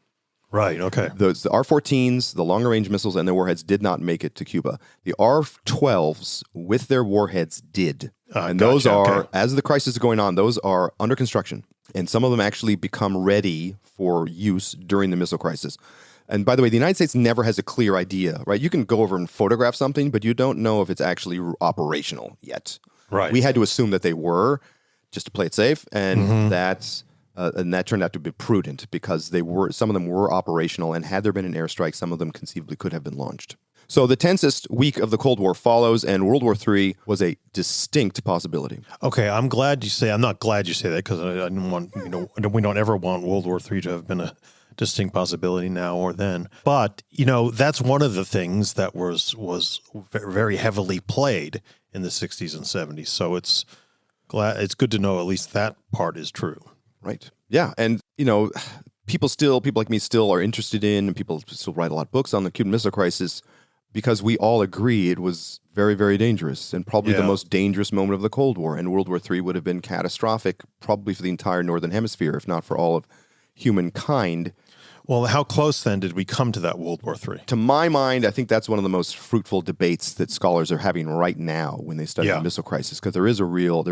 Right, okay. The R-14s, the longer range missiles, and their warheads did not make it to Cuba. The R-12s with their warheads did. And those are, as the crisis is going on, those are under construction. And some of them actually become ready for use during the missile crisis. And by the way, the United States never has a clear idea, right? You can go over and photograph something, but you don't know if it's actually operational yet. Right. We had to assume that they were, just to play it safe, and that turned out to be prudent because some of them were operational, and had there been an airstrike, some of them conceivably could have been launched. So the tensest week of the Cold War follows, and World War III was a distinct possibility. Okay, I'm not glad you say that, because I didn't want, we don't ever want World War III to have been a distinct possibility now or then. But, that's one of the things that was very heavily played in the 60s and 70s. So it's good to know at least that part is true. Right. Yeah. And, people like me still are interested in, and people still write a lot of books on the Cuban Missile Crisis, because we all agree it was very, very dangerous, and probably the most dangerous moment of the Cold War. And World War III would have been catastrophic, probably for the entire Northern Hemisphere, if not for all of humankind. Well, how close then did we come to that World War III? To my mind, I think that's one of the most fruitful debates that scholars are having right now when they study the missile crisis, because there is a real,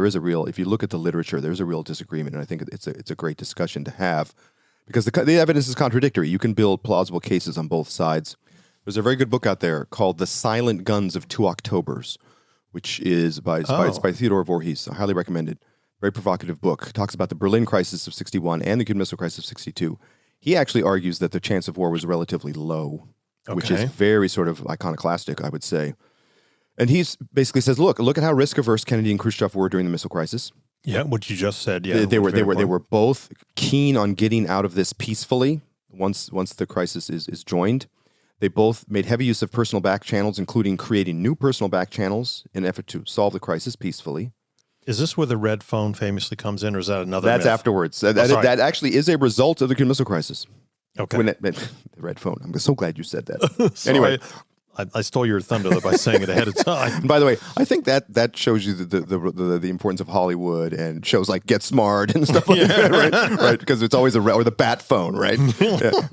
if you look at the literature, there's a real disagreement, and I think it's a great discussion to have, because the evidence is contradictory. You can build plausible cases on both sides. There's a very good book out there called The Silent Guns of Two Octobers, which is by Theodore Voorhees. I highly recommend it. Very provocative book. It talks about the Berlin crisis of 61 and the Cuban Missile Crisis of 62. He actually argues that the chance of war was relatively low, which is very sort of iconoclastic, I would say. And he basically says, look at how risk-averse Kennedy and Khrushchev were during the missile crisis. Yeah, what you just said. Yeah, they were both keen on getting out of this peacefully once the crisis is joined. They both made heavy use of personal back channels, including creating new personal back channels in an effort to solve the crisis peacefully. Is this where the red phone famously comes in, or is that another That's myth? Afterwards. That actually is a result of the Cuban Missile Crisis. Okay. The red phone. I'm so glad you said that. Anyway. I stole your thunder by saying it ahead of time. And by the way, I think that shows you the importance of Hollywood and shows like Get Smart and stuff like that, right? Because it's always or the bat phone, right?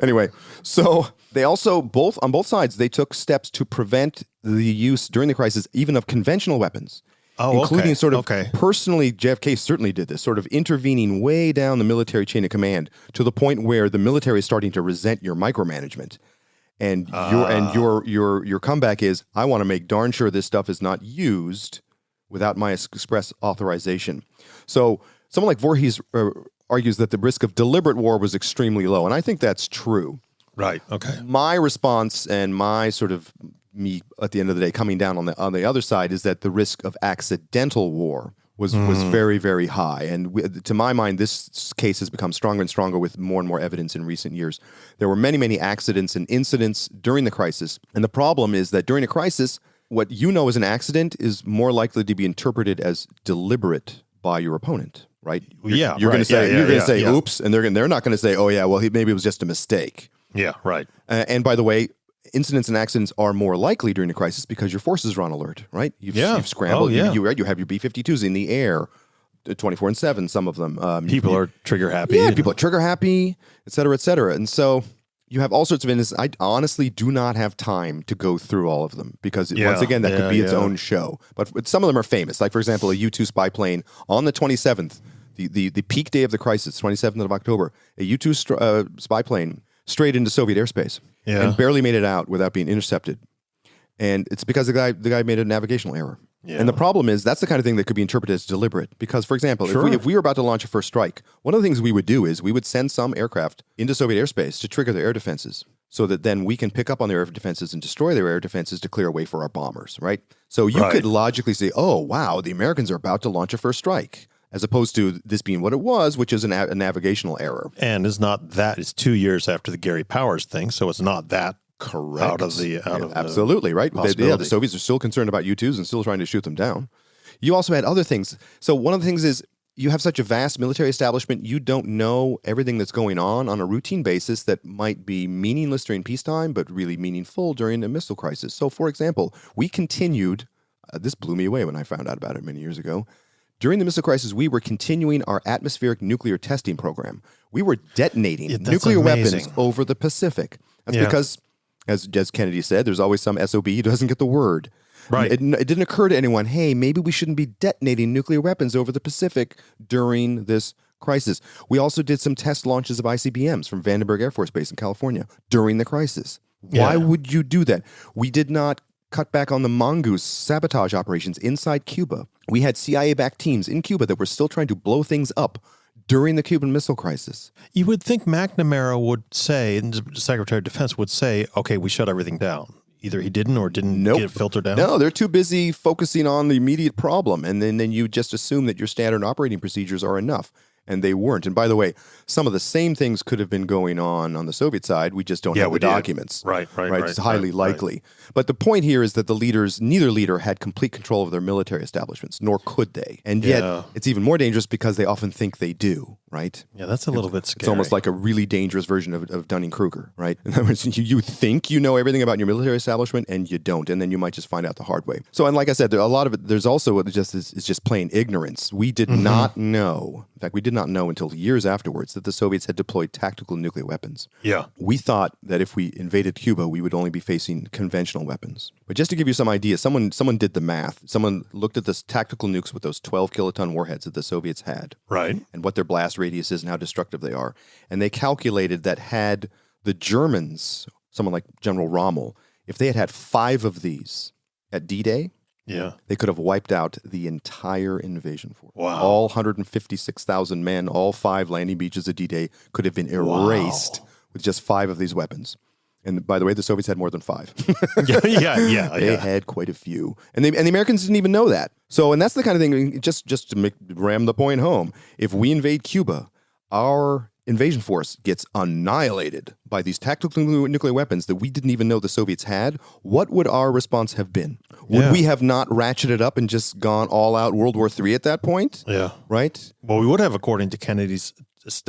Anyway, so they also on both sides, they took steps to prevent the use during the crisis even of conventional weapons. Including personally, JFK certainly did this, sort of intervening way down the military chain of command to the point where the military is starting to resent your micromanagement. And your comeback is, I want to make darn sure this stuff is not used without my express authorization. So someone like Voorhees argues that the risk of deliberate war was extremely low, and I think that's true. Right. Okay. My response and my sort of me at the end of the day coming down on the other side is that the risk of accidental war was very, very high. And to my mind, this case has become stronger and stronger with more and more evidence in recent years. There were many, many accidents and incidents during the crisis. And the problem is that during a crisis, what you know as an accident is more likely to be interpreted as deliberate by your opponent, right? You're going to say, oops, and they're not going to say, oh yeah, well, maybe it was just a mistake. Yeah, right. And by the way, incidents and accidents are more likely during a crisis because your forces are on alert, right? You've scrambled. You have your B-52s in the air 24/7, some of them. People are trigger happy. Yeah, people are trigger happy, et cetera, et cetera. And so you have all sorts of instances. I honestly do not have time to go through all of them because, once again, that could be its own show. But some of them are famous. Like, for example, a U-2 spy plane on the 27th, the peak day of the crisis, 27th of October, a U-2 spy plane straight into Soviet airspace and barely made it out without being intercepted. And it's because the guy made a navigational error. Yeah. And the problem is that's the kind of thing that could be interpreted as deliberate. Because, for example, if we were about to launch a first strike, one of the things we would do is we would send some aircraft into Soviet airspace to trigger their air defenses. so that then we can pick up on their air defenses and destroy their air defenses to clear a way for our bombers, right? So you could logically say, oh, wow, the Americans are about to launch a first strike, as opposed to this being what it was, which is a navigational error. And it's 2 years after the Gary Powers thing, so it's not that correct. Out of absolutely, right? The Soviets are still concerned about U-2s and still trying to shoot them down. You also had other things. So one of the things is you have such a vast military establishment, you don't know everything that's going on a routine basis that might be meaningless during peacetime, but really meaningful during a missile crisis. So, for example, we continued, this blew me away when I found out about it many years ago. During the missile crisis, we were continuing our atmospheric nuclear testing program. We were detonating nuclear weapons over the Pacific. That's because, as Kennedy said, there's always some SOB who doesn't get the word. Right. It didn't occur to anyone, hey, maybe we shouldn't be detonating nuclear weapons over the Pacific during this crisis. We also did some test launches of ICBMs from Vandenberg Air Force Base in California during the crisis. Why would you do that? We did not cut back on the Mongoose sabotage operations inside Cuba. We had CIA-backed teams in Cuba that were still trying to blow things up during the Cuban Missile Crisis. You would think McNamara would say, and the Secretary of Defense would say, okay, we shut everything down. Either he didn't or didn't get filtered down? No, they're too busy focusing on the immediate problem. And then you just assume that your standard operating procedures are enough. And they weren't. And by the way, some of the same things could have been going on the Soviet side. We just don't have the documents. Right. It's highly likely. But the point here is that neither leader had complete control of their military establishments, nor could they. And yet, it's even more dangerous because they often think they do, right? Yeah, that's a little bit scary. It's almost like a really dangerous version of Dunning-Kruger, right? In other words, you think you know everything about your military establishment, and you don't, and then you might just find out the hard way. So, and like I said, a lot of it, there's also it's just plain ignorance. We did not know. In fact, we did not know until years afterwards that the Soviets had deployed tactical nuclear weapons. Yeah. We thought that if we invaded Cuba, we would only be facing conventional weapons. But just to give you some idea, someone did the math. Someone looked at the tactical nukes with those 12 kiloton warheads that the Soviets had. Right. And what their blast radius is and how destructive they are. And they calculated that had the Germans, someone like General Rommel, if they had had 5 of these at D-Day, they could have wiped out the entire invasion force. Wow. All 156,000 men, all 5 landing beaches at D-Day could have been erased with just 5 of these weapons. And by the way, the Soviets had more than 5. They had quite a few. And the Americans didn't even know that. So, and that's the kind of thing, just to ram the point home, if we invade Cuba, our invasion force gets annihilated by these tactical nuclear weapons that we didn't even know the Soviets had, what would our response have been? Would we have not ratcheted up and just gone all out World War III at that point? Yeah. Right? Well, we would have, according to Kennedy's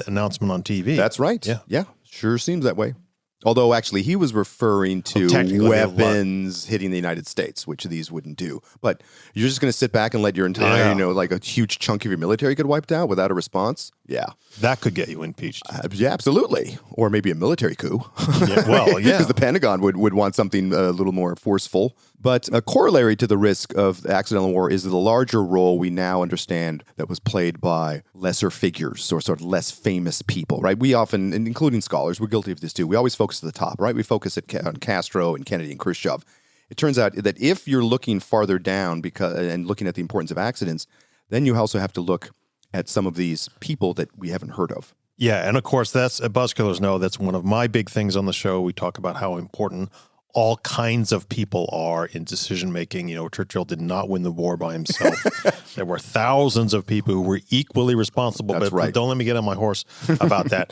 announcement on TV. That's right. Yeah. Sure seems that way. Although, actually, he was referring to weapons hitting the United States, which these wouldn't do. But you're just going to sit back and let your entire, like a huge chunk of your military get wiped out without a response? Yeah. That could get you impeached. Yeah, absolutely. Or maybe a military coup. Because the Pentagon would want something a little more forceful. But a corollary to the risk of accidental war is the larger role we now understand that was played by lesser figures or sort of less famous people, right? We often, including scholars, we're guilty of this too. We always focus at the top, right? We focus on Castro and Kennedy and Khrushchev. It turns out that if you're looking farther down and looking at the importance of accidents, then you also have to look at some of these people that we haven't heard of. Yeah, and of course, that's Buzzkillers know that's one of my big things on the show. We talk about how important all kinds of people are in decision making. Churchill did not win the war by himself. There were thousands of people who were equally responsible. That's right. Don't let me get on my horse about that.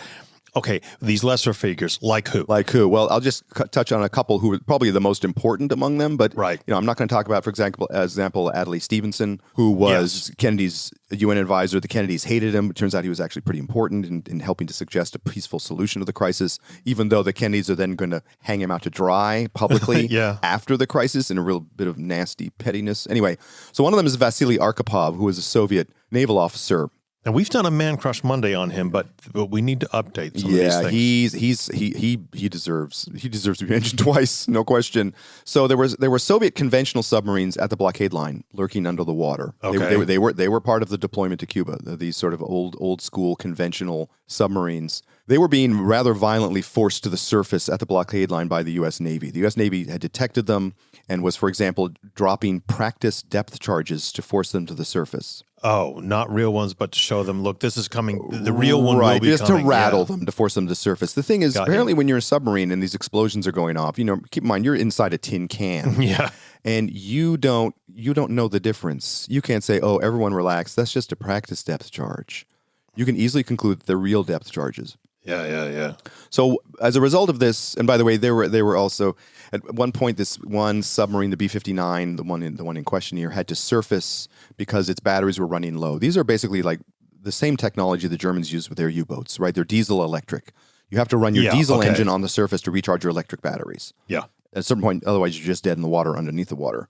Okay, these lesser figures, like who? Well, I'll just touch on a couple who are probably the most important among them. But right. I'm not going to talk about, for example, Adlai Stevenson, who was Kennedy's UN advisor. The Kennedys hated him. It turns out he was actually pretty important in helping to suggest a peaceful solution to the crisis, even though the Kennedys are then going to hang him out to dry publicly after the crisis in a real bit of nasty pettiness. Anyway, so one of them is Vasily Arkhipov, who was a Soviet naval officer. And we've done a Man Crush Monday on him, but we need to update some of these things. He deserves to be mentioned twice, no question. So there were Soviet conventional submarines at the blockade line lurking under the water. Okay. They were part of the deployment to Cuba. These sort of old school conventional submarines. They were being rather violently forced to the surface at the blockade line by the U.S. Navy. The U.S. Navy had detected them and was, for example, dropping practice depth charges to force them to the surface. Oh, not real ones, but to show them, look, this is coming. The real one will be just coming. to rattle them, to force them to surface. The thing is, apparently when you're in a submarine and these explosions are going off, keep in mind, you're inside a tin can. Yeah. And you don't know the difference. You can't say, oh, everyone relax. That's just a practice depth charge. You can easily conclude that they're real depth charges. Yeah. So as a result of this, and by the way, they were also at one point, this one submarine, the B-59, the one in question here, had to surface because its batteries were running low. These are basically like the same technology the Germans use with their U-boats, right? They're diesel electric. You have to run your diesel engine on the surface to recharge your electric batteries. Yeah. At a certain point, otherwise you're just dead in the water underneath the water.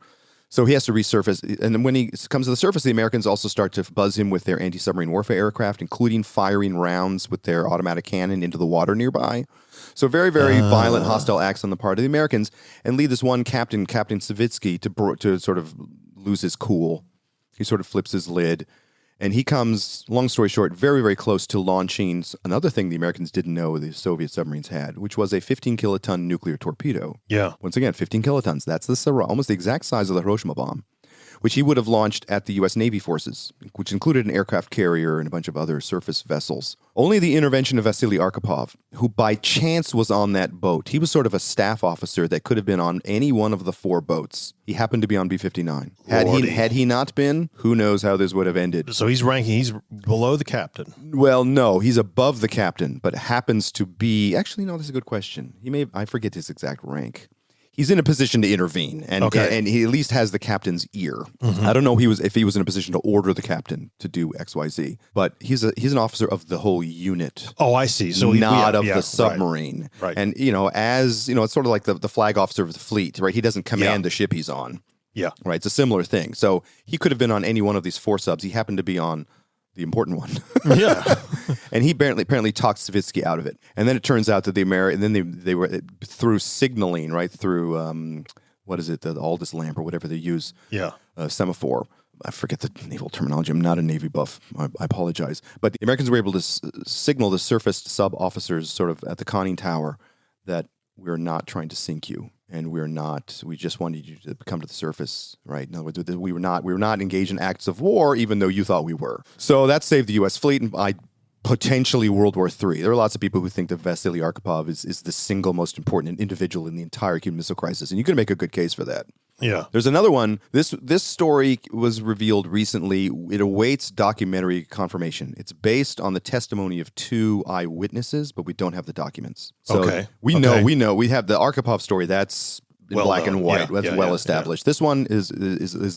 So he has to resurface. And then when he comes to the surface, the Americans also start to buzz him with their anti-submarine warfare aircraft, including firing rounds with their automatic cannon into the water nearby. So very, very violent, hostile acts on the part of the Americans, and lead this one captain, Captain Savitsky, to sort of lose his cool. He sort of flips his lid. And he comes, long story short, very, very close to launching another thing the Americans didn't know the Soviet submarines had, which was a 15-kiloton nuclear torpedo. Yeah. Once again, 15 kilotons. That's almost the exact size of the Hiroshima bomb, which he would have launched at the U.S. Navy forces, which included an aircraft carrier and a bunch of other surface vessels. Only the intervention of Vasily Arkhipov, who by chance was on that boat. He was sort of a staff officer that could have been on any one of the 4 boats. He happened to be on B-59. Had he not been, who knows how this would have ended. So he's below the captain. Well, no, he's above the captain, but happens to be, actually, no, this is a good question. I forget his exact rank. He's in a position to intervene, and he at least has the captain's ear. Mm-hmm. I don't know if he was in a position to order the captain to do X, Y, Z, but he's an officer of the whole unit. Oh, I see. So not of the submarine. Right. And it's sort of like the flag officer of the fleet, right? He doesn't command the ship he's on. Yeah. Right. It's a similar thing. So he could have been on any one of these 4 subs. He happened to be on the important one. Yeah. And he apparently talked Savitsky out of it. And then it turns out that they were through signaling, right? Through, what is it? The Aldous lamp or whatever they use. Yeah. Semaphore. I forget the naval terminology. I'm not a Navy buff. I apologize. But the Americans were able to signal the surface sub officers sort of at the conning tower that we're not trying to sink you. And we just wanted you to come to the surface, right? In other words, we were not engaged in acts of war, even though you thought we were. So that saved the U.S. fleet and potentially World War III. There are lots of people who think that Vasily Arkhipov is the single most important individual in the entire Cuban Missile Crisis, and you can make a good case for that. Yeah. There's another one. This story was revealed recently. It awaits documentary confirmation. It's based on the testimony of 2 eyewitnesses, but we don't have the documents. So we know. We have the Arkhipov story. That's in black and white. That's well established. This one is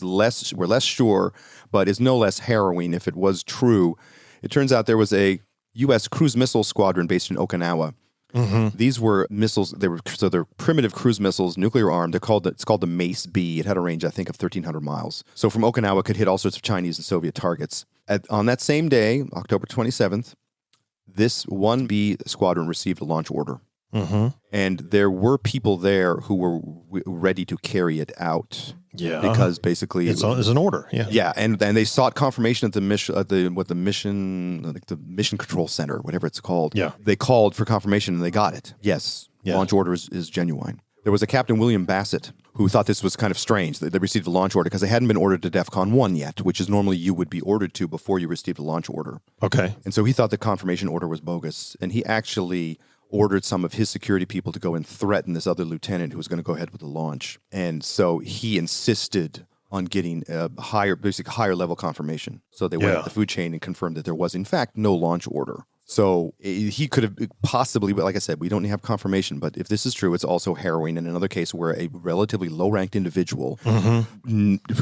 less. We're less sure, but is no less harrowing. If it was true, it turns out there was a U.S. cruise missile squadron based in Okinawa. Mm-hmm. These were missiles. They're primitive cruise missiles, nuclear armed. It's called the Mace B. It had a range, I think, of 1,300 miles. So from Okinawa, could hit all sorts of Chinese and Soviet targets. On that same day, October 27th, this 1B squadron received a launch order. Mm-hmm. And there were people there who were ready to carry it out. Yeah, because basically it's an order. Yeah, yeah, and they sought confirmation at the mission control center, whatever it's called. Yeah, they called for confirmation and they got it. Yes, launch order is genuine. There was a Captain William Bassett who thought this was kind of strange that they received a launch order because they hadn't been ordered to DEFCON 1 yet, which is normally you would be ordered to before you received a launch order. Okay, and so he thought the confirmation order was bogus, and he actually ordered some of his security people to go and threaten this other lieutenant who was going to go ahead with the launch. And so he insisted on getting a higher level confirmation. So they went up the food chain and confirmed that there was, in fact, no launch order. So he could have possibly, like I said, we don't have confirmation, but if this is true, it's also harrowing. In another case where a relatively low-ranked individual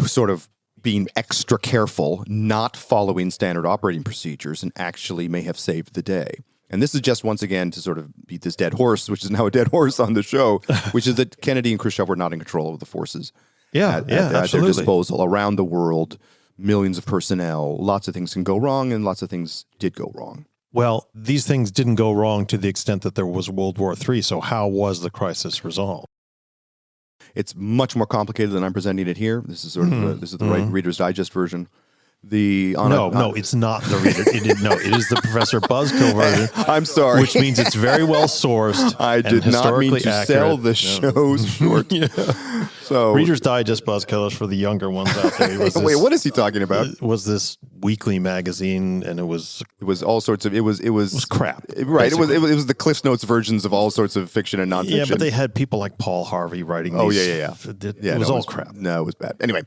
sort of being extra careful, not following standard operating procedures, and actually may have saved the day. And this is just, once again, to sort of beat this dead horse, which is now a dead horse on the show, which is that Kennedy and Khrushchev were not in control of the forces at their disposal. Around the world, millions of personnel, lots of things can go wrong, and lots of things did go wrong. Well, these things didn't go wrong to the extent that there was World War III, so how was the crisis resolved? It's much more complicated than I'm presenting it here. This is sort of this is the right Reader's Digest version. No, it's not the reader. It is the Professor Buzzkill version. I'm sorry, which means it's very well sourced. I did not mean to sell the show short. So Reader's Digest Buzzkill is for the younger ones out there. Wait, what is he talking about? Was this weekly magazine, and it was all sorts of it was crap. Right. Basically. It was the Cliff Notes versions of all sorts of fiction and nonfiction. Yeah, but they had people like Paul Harvey writing. Oh, these, yeah. It was all crap. No, it was bad. Anyway,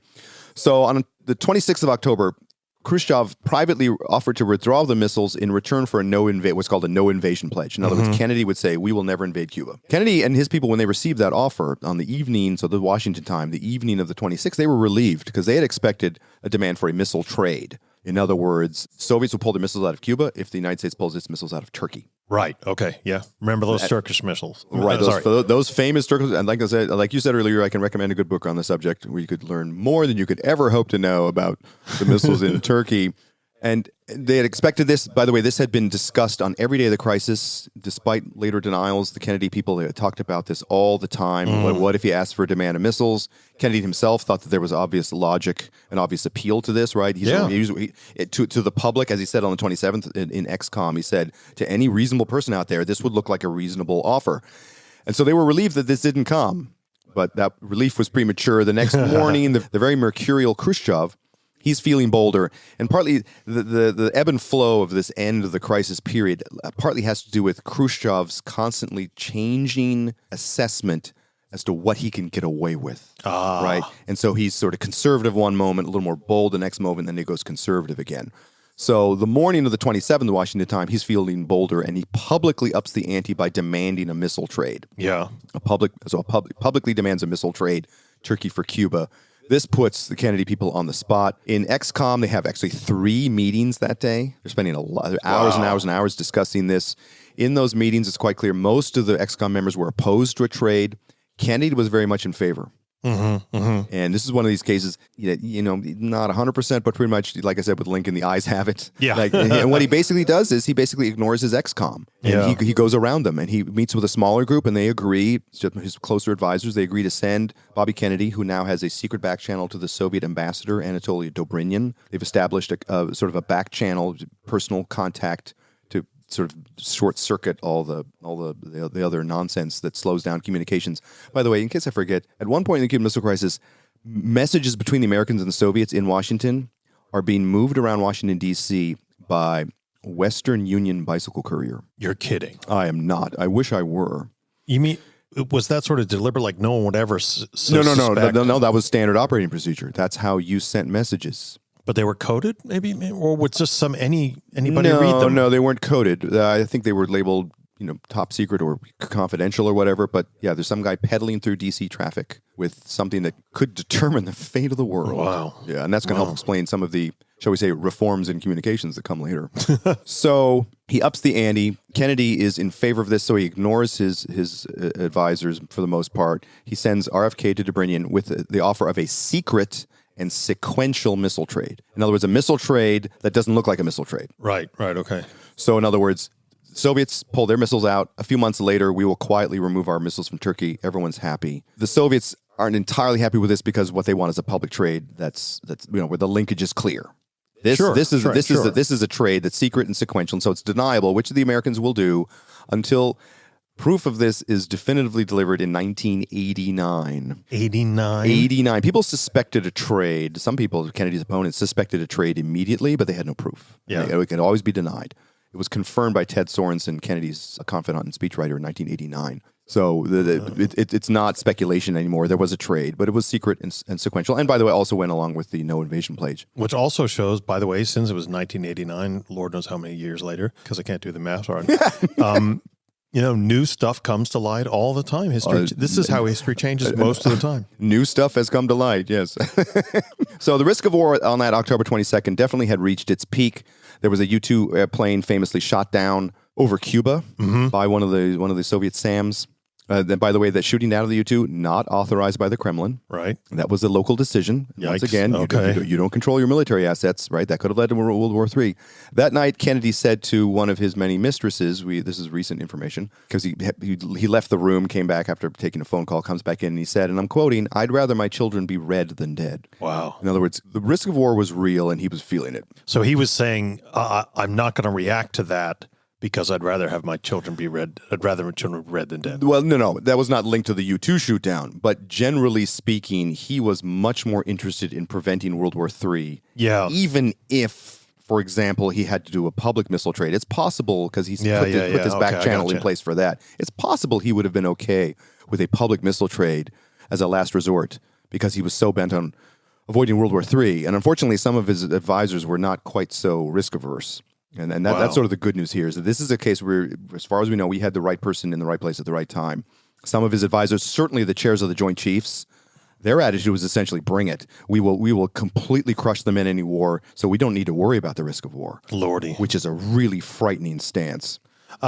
so on the 26th of October, Khrushchev privately offered to withdraw the missiles in return for what's called a no invasion pledge. In other words, Kennedy would say, "We will never invade Cuba." Kennedy and his people, when they received that offer on the evening, so the Washington time, the evening of the 26th, they were relieved because they had expected a demand for a missile trade. In other words, Soviets will pull their missiles out of Cuba if the United States pulls its missiles out of Turkey. Right. Okay. Yeah. Remember those Turkish missiles? Right. Those famous Turkish. And like I said, like you said earlier, I can recommend a good book on the subject where you could learn more than you could ever hope to know about the missiles in Turkey. And they had expected this. By the way, this had been discussed on every day of the crisis, despite later denials. The Kennedy people had talked about this all the time. What if he asked for a demand of missiles? Kennedy himself thought that there was obvious logic and obvious appeal to this, right? To the public, as he said on the 27th in XCOM, he said, to any reasonable person out there, this would look like a reasonable offer. And so they were relieved that this didn't come. But that relief was premature. The next morning, the very mercurial Khrushchev, he's feeling bolder, and partly the ebb and flow of this end of the crisis period partly has to do with Khrushchev's constantly changing assessment as to what he can get away with, right? And so he's sort of conservative one moment, a little more bold the next moment, then he goes conservative again. So the morning of the 27th, the Washington Times, he's feeling bolder, and he publicly ups the ante by demanding a missile trade. Yeah. Publicly demands a missile trade, Turkey for Cuba. This puts the Kennedy people on the spot. In XCOM, they have actually 3 meetings that day. They're spending a lot of hours and hours and hours discussing this. In those meetings, it's quite clear most of the XCOM members were opposed to a trade. Kennedy was very much in favor. And this is one of these cases, not 100%, but pretty much, like I said, with Lincoln, the eyes have it. Yeah. And what he basically does is he basically ignores his XCOM. And he goes around them, and he meets with a smaller group, and they agree, his closer advisors, they agree to send Bobby Kennedy, who now has a secret back channel to the Soviet ambassador, Anatoly Dobrynin. They've established a sort of a back channel, personal contact to sort of short circuit all the other nonsense that slows down communications. By the way, in case I forget, at one point in the Cuban Missile Crisis, messages between the Americans and the Soviets in Washington are being moved around Washington, D.C. by Western Union bicycle courier. You're kidding. I am not. I wish I were. You mean, was that sort of deliberate, like no one would ever No, that was standard operating procedure. That's how you sent messages. But they were coded, maybe, or was just anybody read them? No, they weren't coded. I think they were labeled, top secret or confidential or whatever. But yeah, there's some guy pedaling through DC traffic with something that could determine the fate of the world. Wow. Yeah, and that's going to help explain some of the, shall we say, reforms in communications that come later. So he ups the ante. Kennedy is in favor of this, so he ignores his advisors for the most part. He sends RFK to Dobrynin with the offer of a secret and sequential missile trade. In other words, a missile trade that doesn't look like a missile trade. Right, okay. So in other words, Soviets pull their missiles out. A few months later, we will quietly remove our missiles from Turkey. Everyone's happy. The Soviets aren't entirely happy with this because what they want is a public trade that's where the linkage is clear. This is a trade that's secret and sequential, and so it's deniable, which the Americans will do until proof of this is definitively delivered in 1989. 89. People suspected a trade. Some people, Kennedy's opponents, suspected a trade immediately, but they had no proof. Yeah. It could always be denied. It was confirmed by Ted Sorensen, Kennedy's confidant and speechwriter, in 1989. So it's not speculation anymore. There was a trade, but it was secret and sequential. And by the way, also went along with the no invasion pledge. Which also shows, by the way, since it was 1989, Lord knows how many years later, because I can't do the math right. New stuff comes to light all the time. This is how history changes most of the time. New stuff has come to light, yes. So the risk of war on that October 22nd definitely had reached its peak. There was a U-2 plane famously shot down over Cuba by one of the Soviet SAMs. Then, by the way, that shooting down of the U-2, not authorized by the Kremlin. Right. That was a local decision. Yikes. Once again, Okay. you don't control your military assets, right? That could have led to World War III. That night, Kennedy said to one of his many mistresses, this is recent information, because he left the room, came back after taking a phone call, comes back in, and he said, and I'm quoting, "I'd rather my children be red than dead." Wow. In other words, the risk of war was real, and he was feeling it. So he was saying, I'm not going to react to that, because I'd rather have my children be red. I'd rather my children be red than dead. Well, no. That was not linked to the U-2 shoot down. But generally speaking, he was much more interested in preventing World War III. Yeah. Even if for example, he had to do a public missile trade. It's possible, because he's put this back Okay, channel I in gotcha. place for that. It's possible he would have been okay with a public missile trade as a last resort, because he was so bent on avoiding World War III. And unfortunately, some of his advisors were not quite so risk averse. And that's sort of the good news here, is that this is a case where, as far as we know, we had the right person in the right place at the right time. Some of his advisors, certainly the chairs of the Joint Chiefs, their attitude was essentially, bring it. We will completely crush them in any war, so we don't need to worry about the risk of war. Lordy. Which is a really frightening stance.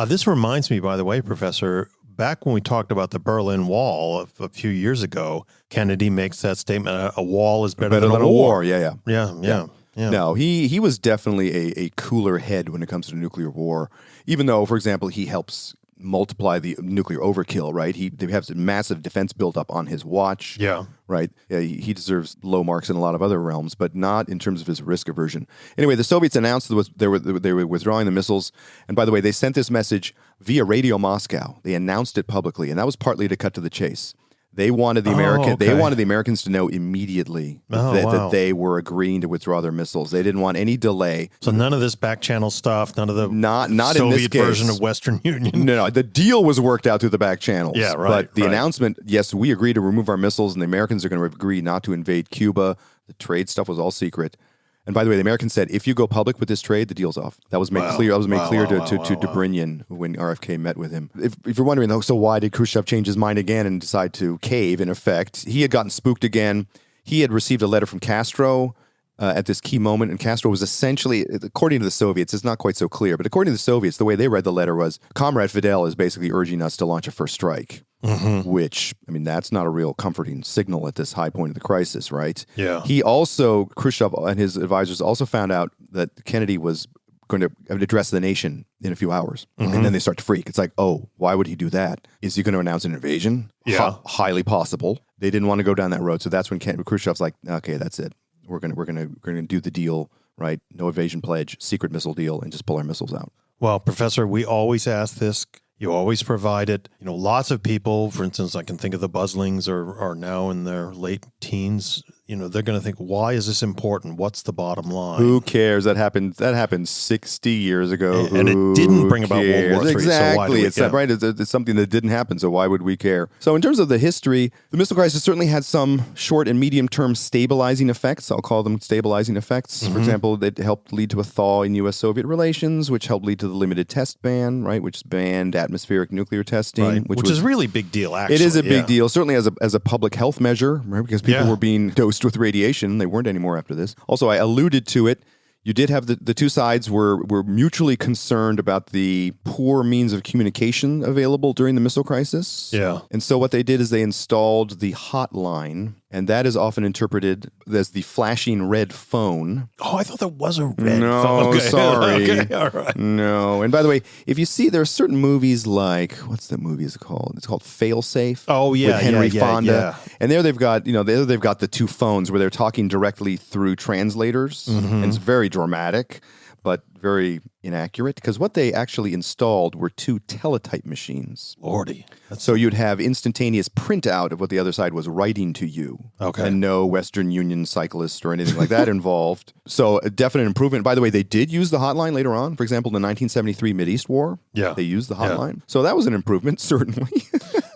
This reminds me, by the way, Professor, back when we talked about the Berlin Wall a few years ago, Kennedy makes that statement, a wall is better than a war. Yeah. Yeah. No, he was definitely a cooler head when it comes to nuclear war, even though, for example, he helps multiply the nuclear overkill, right? They have a massive defense buildup on his watch. Yeah. Right? Yeah, he deserves low marks in a lot of other realms, but not in terms of his risk aversion. Anyway, the Soviets announced they were withdrawing the missiles. And by the way, they sent this message via Radio Moscow. They announced it publicly, and that was partly to cut to the chase. They wanted they wanted the Americans to know immediately that they were agreeing to withdraw their missiles. They didn't want any delay. So none of this back channel stuff, none of the not Soviet in this case. version of Western Union. No, the deal was worked out through the back channels. Yeah, right. But the announcement, yes, we agree to remove our missiles, and the Americans are going to agree not to invade Cuba. The trade stuff was all secret. And by the way, the Americans said, if you go public with this trade, the deal's off. That was made clear. That was made clear to Dobrynin when RFK met with him. If you're wondering, though, so why did Khrushchev change his mind again and decide to cave, in effect? He had gotten spooked again. He had received a letter from Castro at this key moment, and Castro was essentially, according to the Soviets, it's not quite so clear, but according to the Soviets, the way they read the letter was, Comrade Fidel is basically urging us to launch a first strike. Mm-hmm. Which, I mean, that's not a real comforting signal at this high point of the crisis, right? Yeah. Khrushchev and his advisors also found out that Kennedy was going to address the nation in a few hours. Mm-hmm. And then they start to freak. It's like, oh, why would he do that? Is he going to announce an invasion? Yeah. Highly possible. They didn't want to go down that road. So that's when Khrushchev's like, okay, that's it. We're gonna do the deal, right? No invasion pledge, secret missile deal, and just pull our missiles out. Well, Professor, we always ask this. You always provide it. You know, lots of people, for instance, I can think of the Buzzlings are now in their late teens. You know, they're going to think, why is this important? What's the bottom line? Who cares? That happened 60 years ago. And it didn't bring about World War III. Exactly. So right. It's something that didn't happen. So why would we care? So in terms of the history, the missile crisis certainly had some short and medium term stabilizing effects. I'll call them stabilizing effects. Mm-hmm. For example, it helped lead to a thaw in U.S.-Soviet relations, which helped lead to the limited test ban, right? Which banned atmospheric nuclear testing, right. which is a really big deal, actually. It is a big deal, certainly as a public health measure, right? Because people were being dosed with radiation. They weren't anymore after this. Also, I alluded to it. You did have the two sides were mutually concerned about the poor means of communication available during the missile crisis. Yeah. And so what they did is they installed the hotline, and that is often interpreted as the flashing red phone. Oh, I thought that was a red phone. No, Okay. sorry. Okay, all right. No. And by the way, if you see, there are certain movies like, what's that movie is called? It's called Failsafe. Oh, yeah. With Henry Fonda. Yeah. And there they've got the two phones where they're talking directly through translators. Mm-hmm. And it's very dramatic, but very inaccurate, because what they actually installed were two teletype machines. Lordy. So you'd have instantaneous printout of what the other side was writing to you. Okay. And no Western Union cyclist or anything like that involved. So a definite improvement. By the way, they did use the hotline later on. For example, the 1973 Mideast War. Yeah. They used the hotline. Yeah. So that was an improvement, certainly.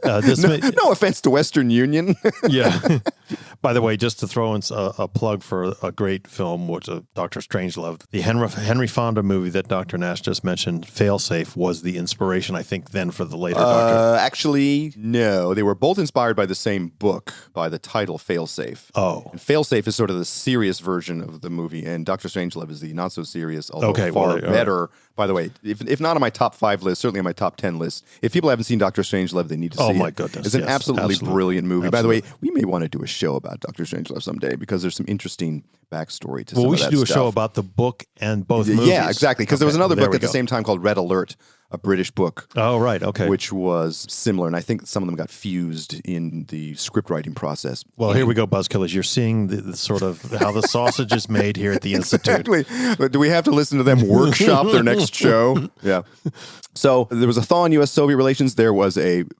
No offense to Western Union. Yeah. By the way, just to throw in a plug for a great film, which Dr. Strangelove, the Henry Fonda movie that Dr. Nash just mentioned, Failsafe, was the inspiration, I think, then for the later Dr. Actually, no. They were both inspired by the same book, by the title Failsafe. Oh. And Failsafe is sort of the serious version of the movie, and Dr. Strangelove is the not so serious, although far better. Right. By the way, if not on my top 5 list, certainly on my top 10 list. If people haven't seen Dr. Strangelove, they need to see it. Oh, my goodness. It's an absolutely brilliant movie. Absolutely. By the way, we may want to do a show about Dr. Strangelove someday, because there's some interesting backstory to some of that stuff. Well, we should do a show about the book and both movies. Yeah, exactly, because there was another book at the same time called Red Alert a British book. Oh, right. Okay. Which was similar. And I think some of them got fused in the script writing process. Well, here we go, Buzzkillers. You're seeing the sort of how the sausage is made here at the Institute. Exactly. But do we have to listen to them workshop their next show? Yeah. So there was a thaw in U.S.-Soviet relations. There was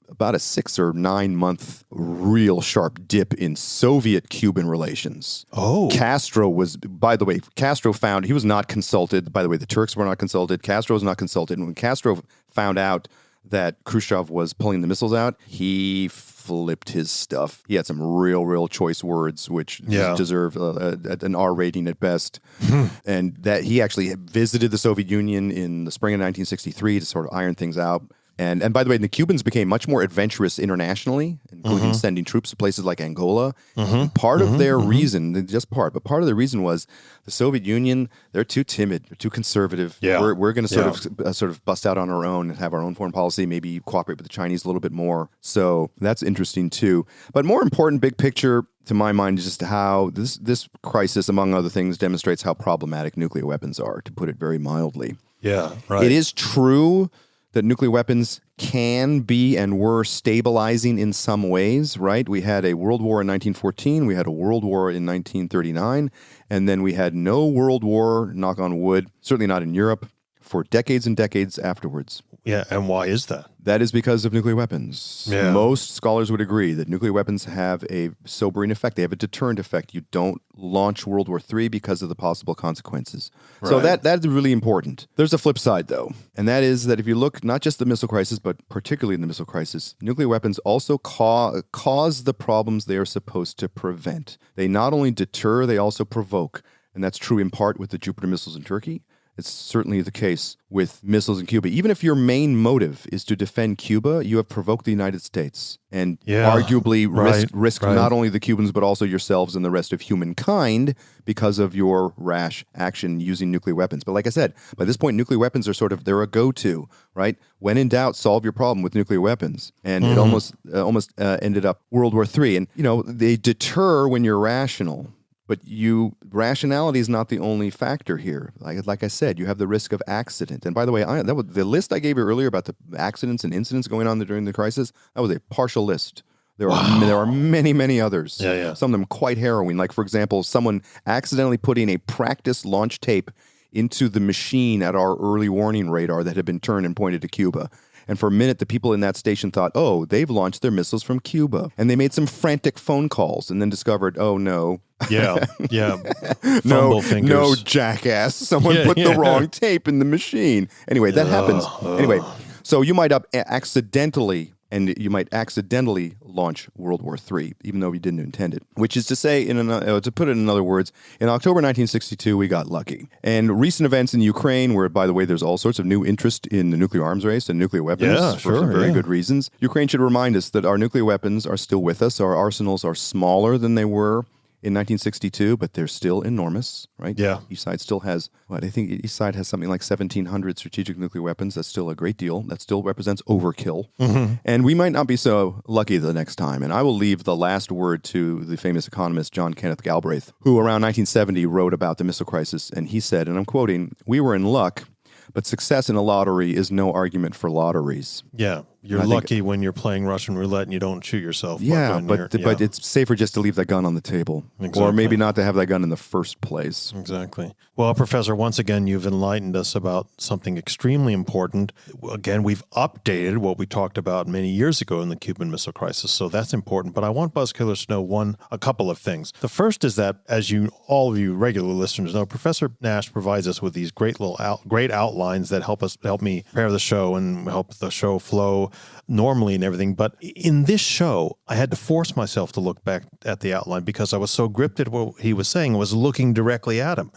about a 6 or 9 month real sharp dip in Soviet-Cuban relations. Oh. Castro was, by the way, he was not consulted. By the way, the Turks were not consulted. Castro was not consulted. And when Castro found out that Khrushchev was pulling the missiles out, he flipped his stuff. He had some real choice words, which deserve an R rating at best. And that he actually visited the Soviet Union in the spring of 1963 to sort of iron things out. And by the way, the Cubans became much more adventurous internationally, including sending troops to places like Angola. Part of their reason, but part of the reason was the Soviet Union, they're too timid, they're too conservative. Yeah. We're going to sort of bust out on our own and have our own foreign policy, maybe cooperate with the Chinese a little bit more. So that's interesting too. But more important, big picture, to my mind, is just how this crisis, among other things, demonstrates how problematic nuclear weapons are, to put it very mildly. Yeah, right. It is true that nuclear weapons can be and were stabilizing in some ways, right? We had a World War in 1914, we had a World War in 1939, and then we had no World War, knock on wood, certainly not in Europe, for decades and decades afterwards. Yeah, and why is that? That is because of nuclear weapons. Yeah. Most scholars would agree that nuclear weapons have a sobering effect. They have a deterrent effect. You don't launch World War III because of the possible consequences. Right. So that is really important. There's a flip side, though, and that is that if you look not just the missile crisis, but particularly in the missile crisis, nuclear weapons also cause the problems they are supposed to prevent. They not only deter, they also provoke. And that's true in part with the Jupiter missiles in Turkey. It's certainly the case with missiles in Cuba. Even if your main motive is to defend Cuba, you have provoked the United States and arguably risk not only the Cubans, but also yourselves and the rest of humankind because of your rash action using nuclear weapons. But like I said, by this point, nuclear weapons are they're a go-to, right? When in doubt, solve your problem with nuclear weapons. And it almost ended up World War III. And, they deter when you're rational. But rationality is not the only factor here. Like I said, you have the risk of accident. And by the way, the list I gave you earlier about the accidents and incidents going on during the crisis, that was a partial list. There are many, many others. Some of them quite harrowing. Like, for example, someone accidentally putting a practice launch tape into the machine at our early warning radar that had been turned and pointed to Cuba. And for a minute, the people in that station thought, oh, they've launched their missiles from Cuba. And they made some frantic phone calls and then discovered, oh, no. Yeah. No, jackass. Someone put the wrong tape in the machine. Anyway, that happens. Anyway, so you might accidentally launch World War III, even though we didn't intend it. Which is to say, to put it in other words, in October 1962, we got lucky. And recent events in Ukraine, where, by the way, there's all sorts of new interest in the nuclear arms race and nuclear weapons for some very good reasons. Ukraine should remind us that our nuclear weapons are still with us. Our arsenals are smaller than they were in 1962, but they're still enormous, right? Yeah. Each side still has, I think each side has something like 1,700 strategic nuclear weapons. That's still a great deal. That still represents overkill. And we might not be so lucky the next time. And I will leave the last word to the famous economist John Kenneth Galbraith, who around 1970 wrote about the missile crisis. And he said, and I'm quoting, "We were in luck, but success in a lottery is no argument for lotteries." Yeah. You're lucky when you're playing Russian roulette and you don't shoot yourself. But it's safer just to leave that gun on the table. Exactly. Or maybe not to have that gun in the first place. Exactly. Well, Professor, once again, you've enlightened us about something extremely important. Again, we've updated what we talked about many years ago in the Cuban Missile Crisis, so that's important. But I want Buzzkillers to know a couple of things. The first is that, as all of you regular listeners know, Professor Nash provides us with these great outlines that help me prepare the show and help the show flow normally and everything. But in this show, I had to force myself to look back at the outline because I was so gripped at what he was saying. I was looking directly at him,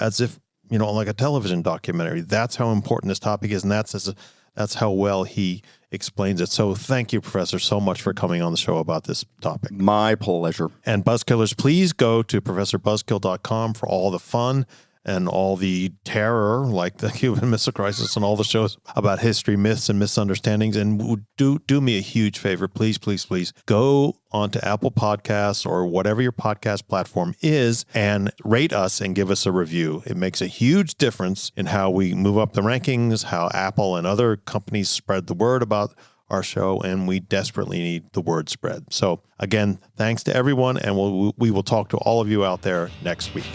as if, like a television documentary. That's how important this topic is, and that's how well he explains it. So thank you, Professor, so much for coming on the show about this topic. My pleasure. And Buzzkillers, please go to ProfessorBuzzkill.com for all the fun and all the terror, like the Cuban Missile Crisis and all the shows about history, myths, and misunderstandings. And do me a huge favor, please, please, please go onto Apple Podcasts or whatever your podcast platform is and rate us and give us a review. It makes a huge difference in how we move up the rankings, how Apple and other companies spread the word about our show, and we desperately need the word spread. So again, thanks to everyone, and we will talk to all of you out there next week.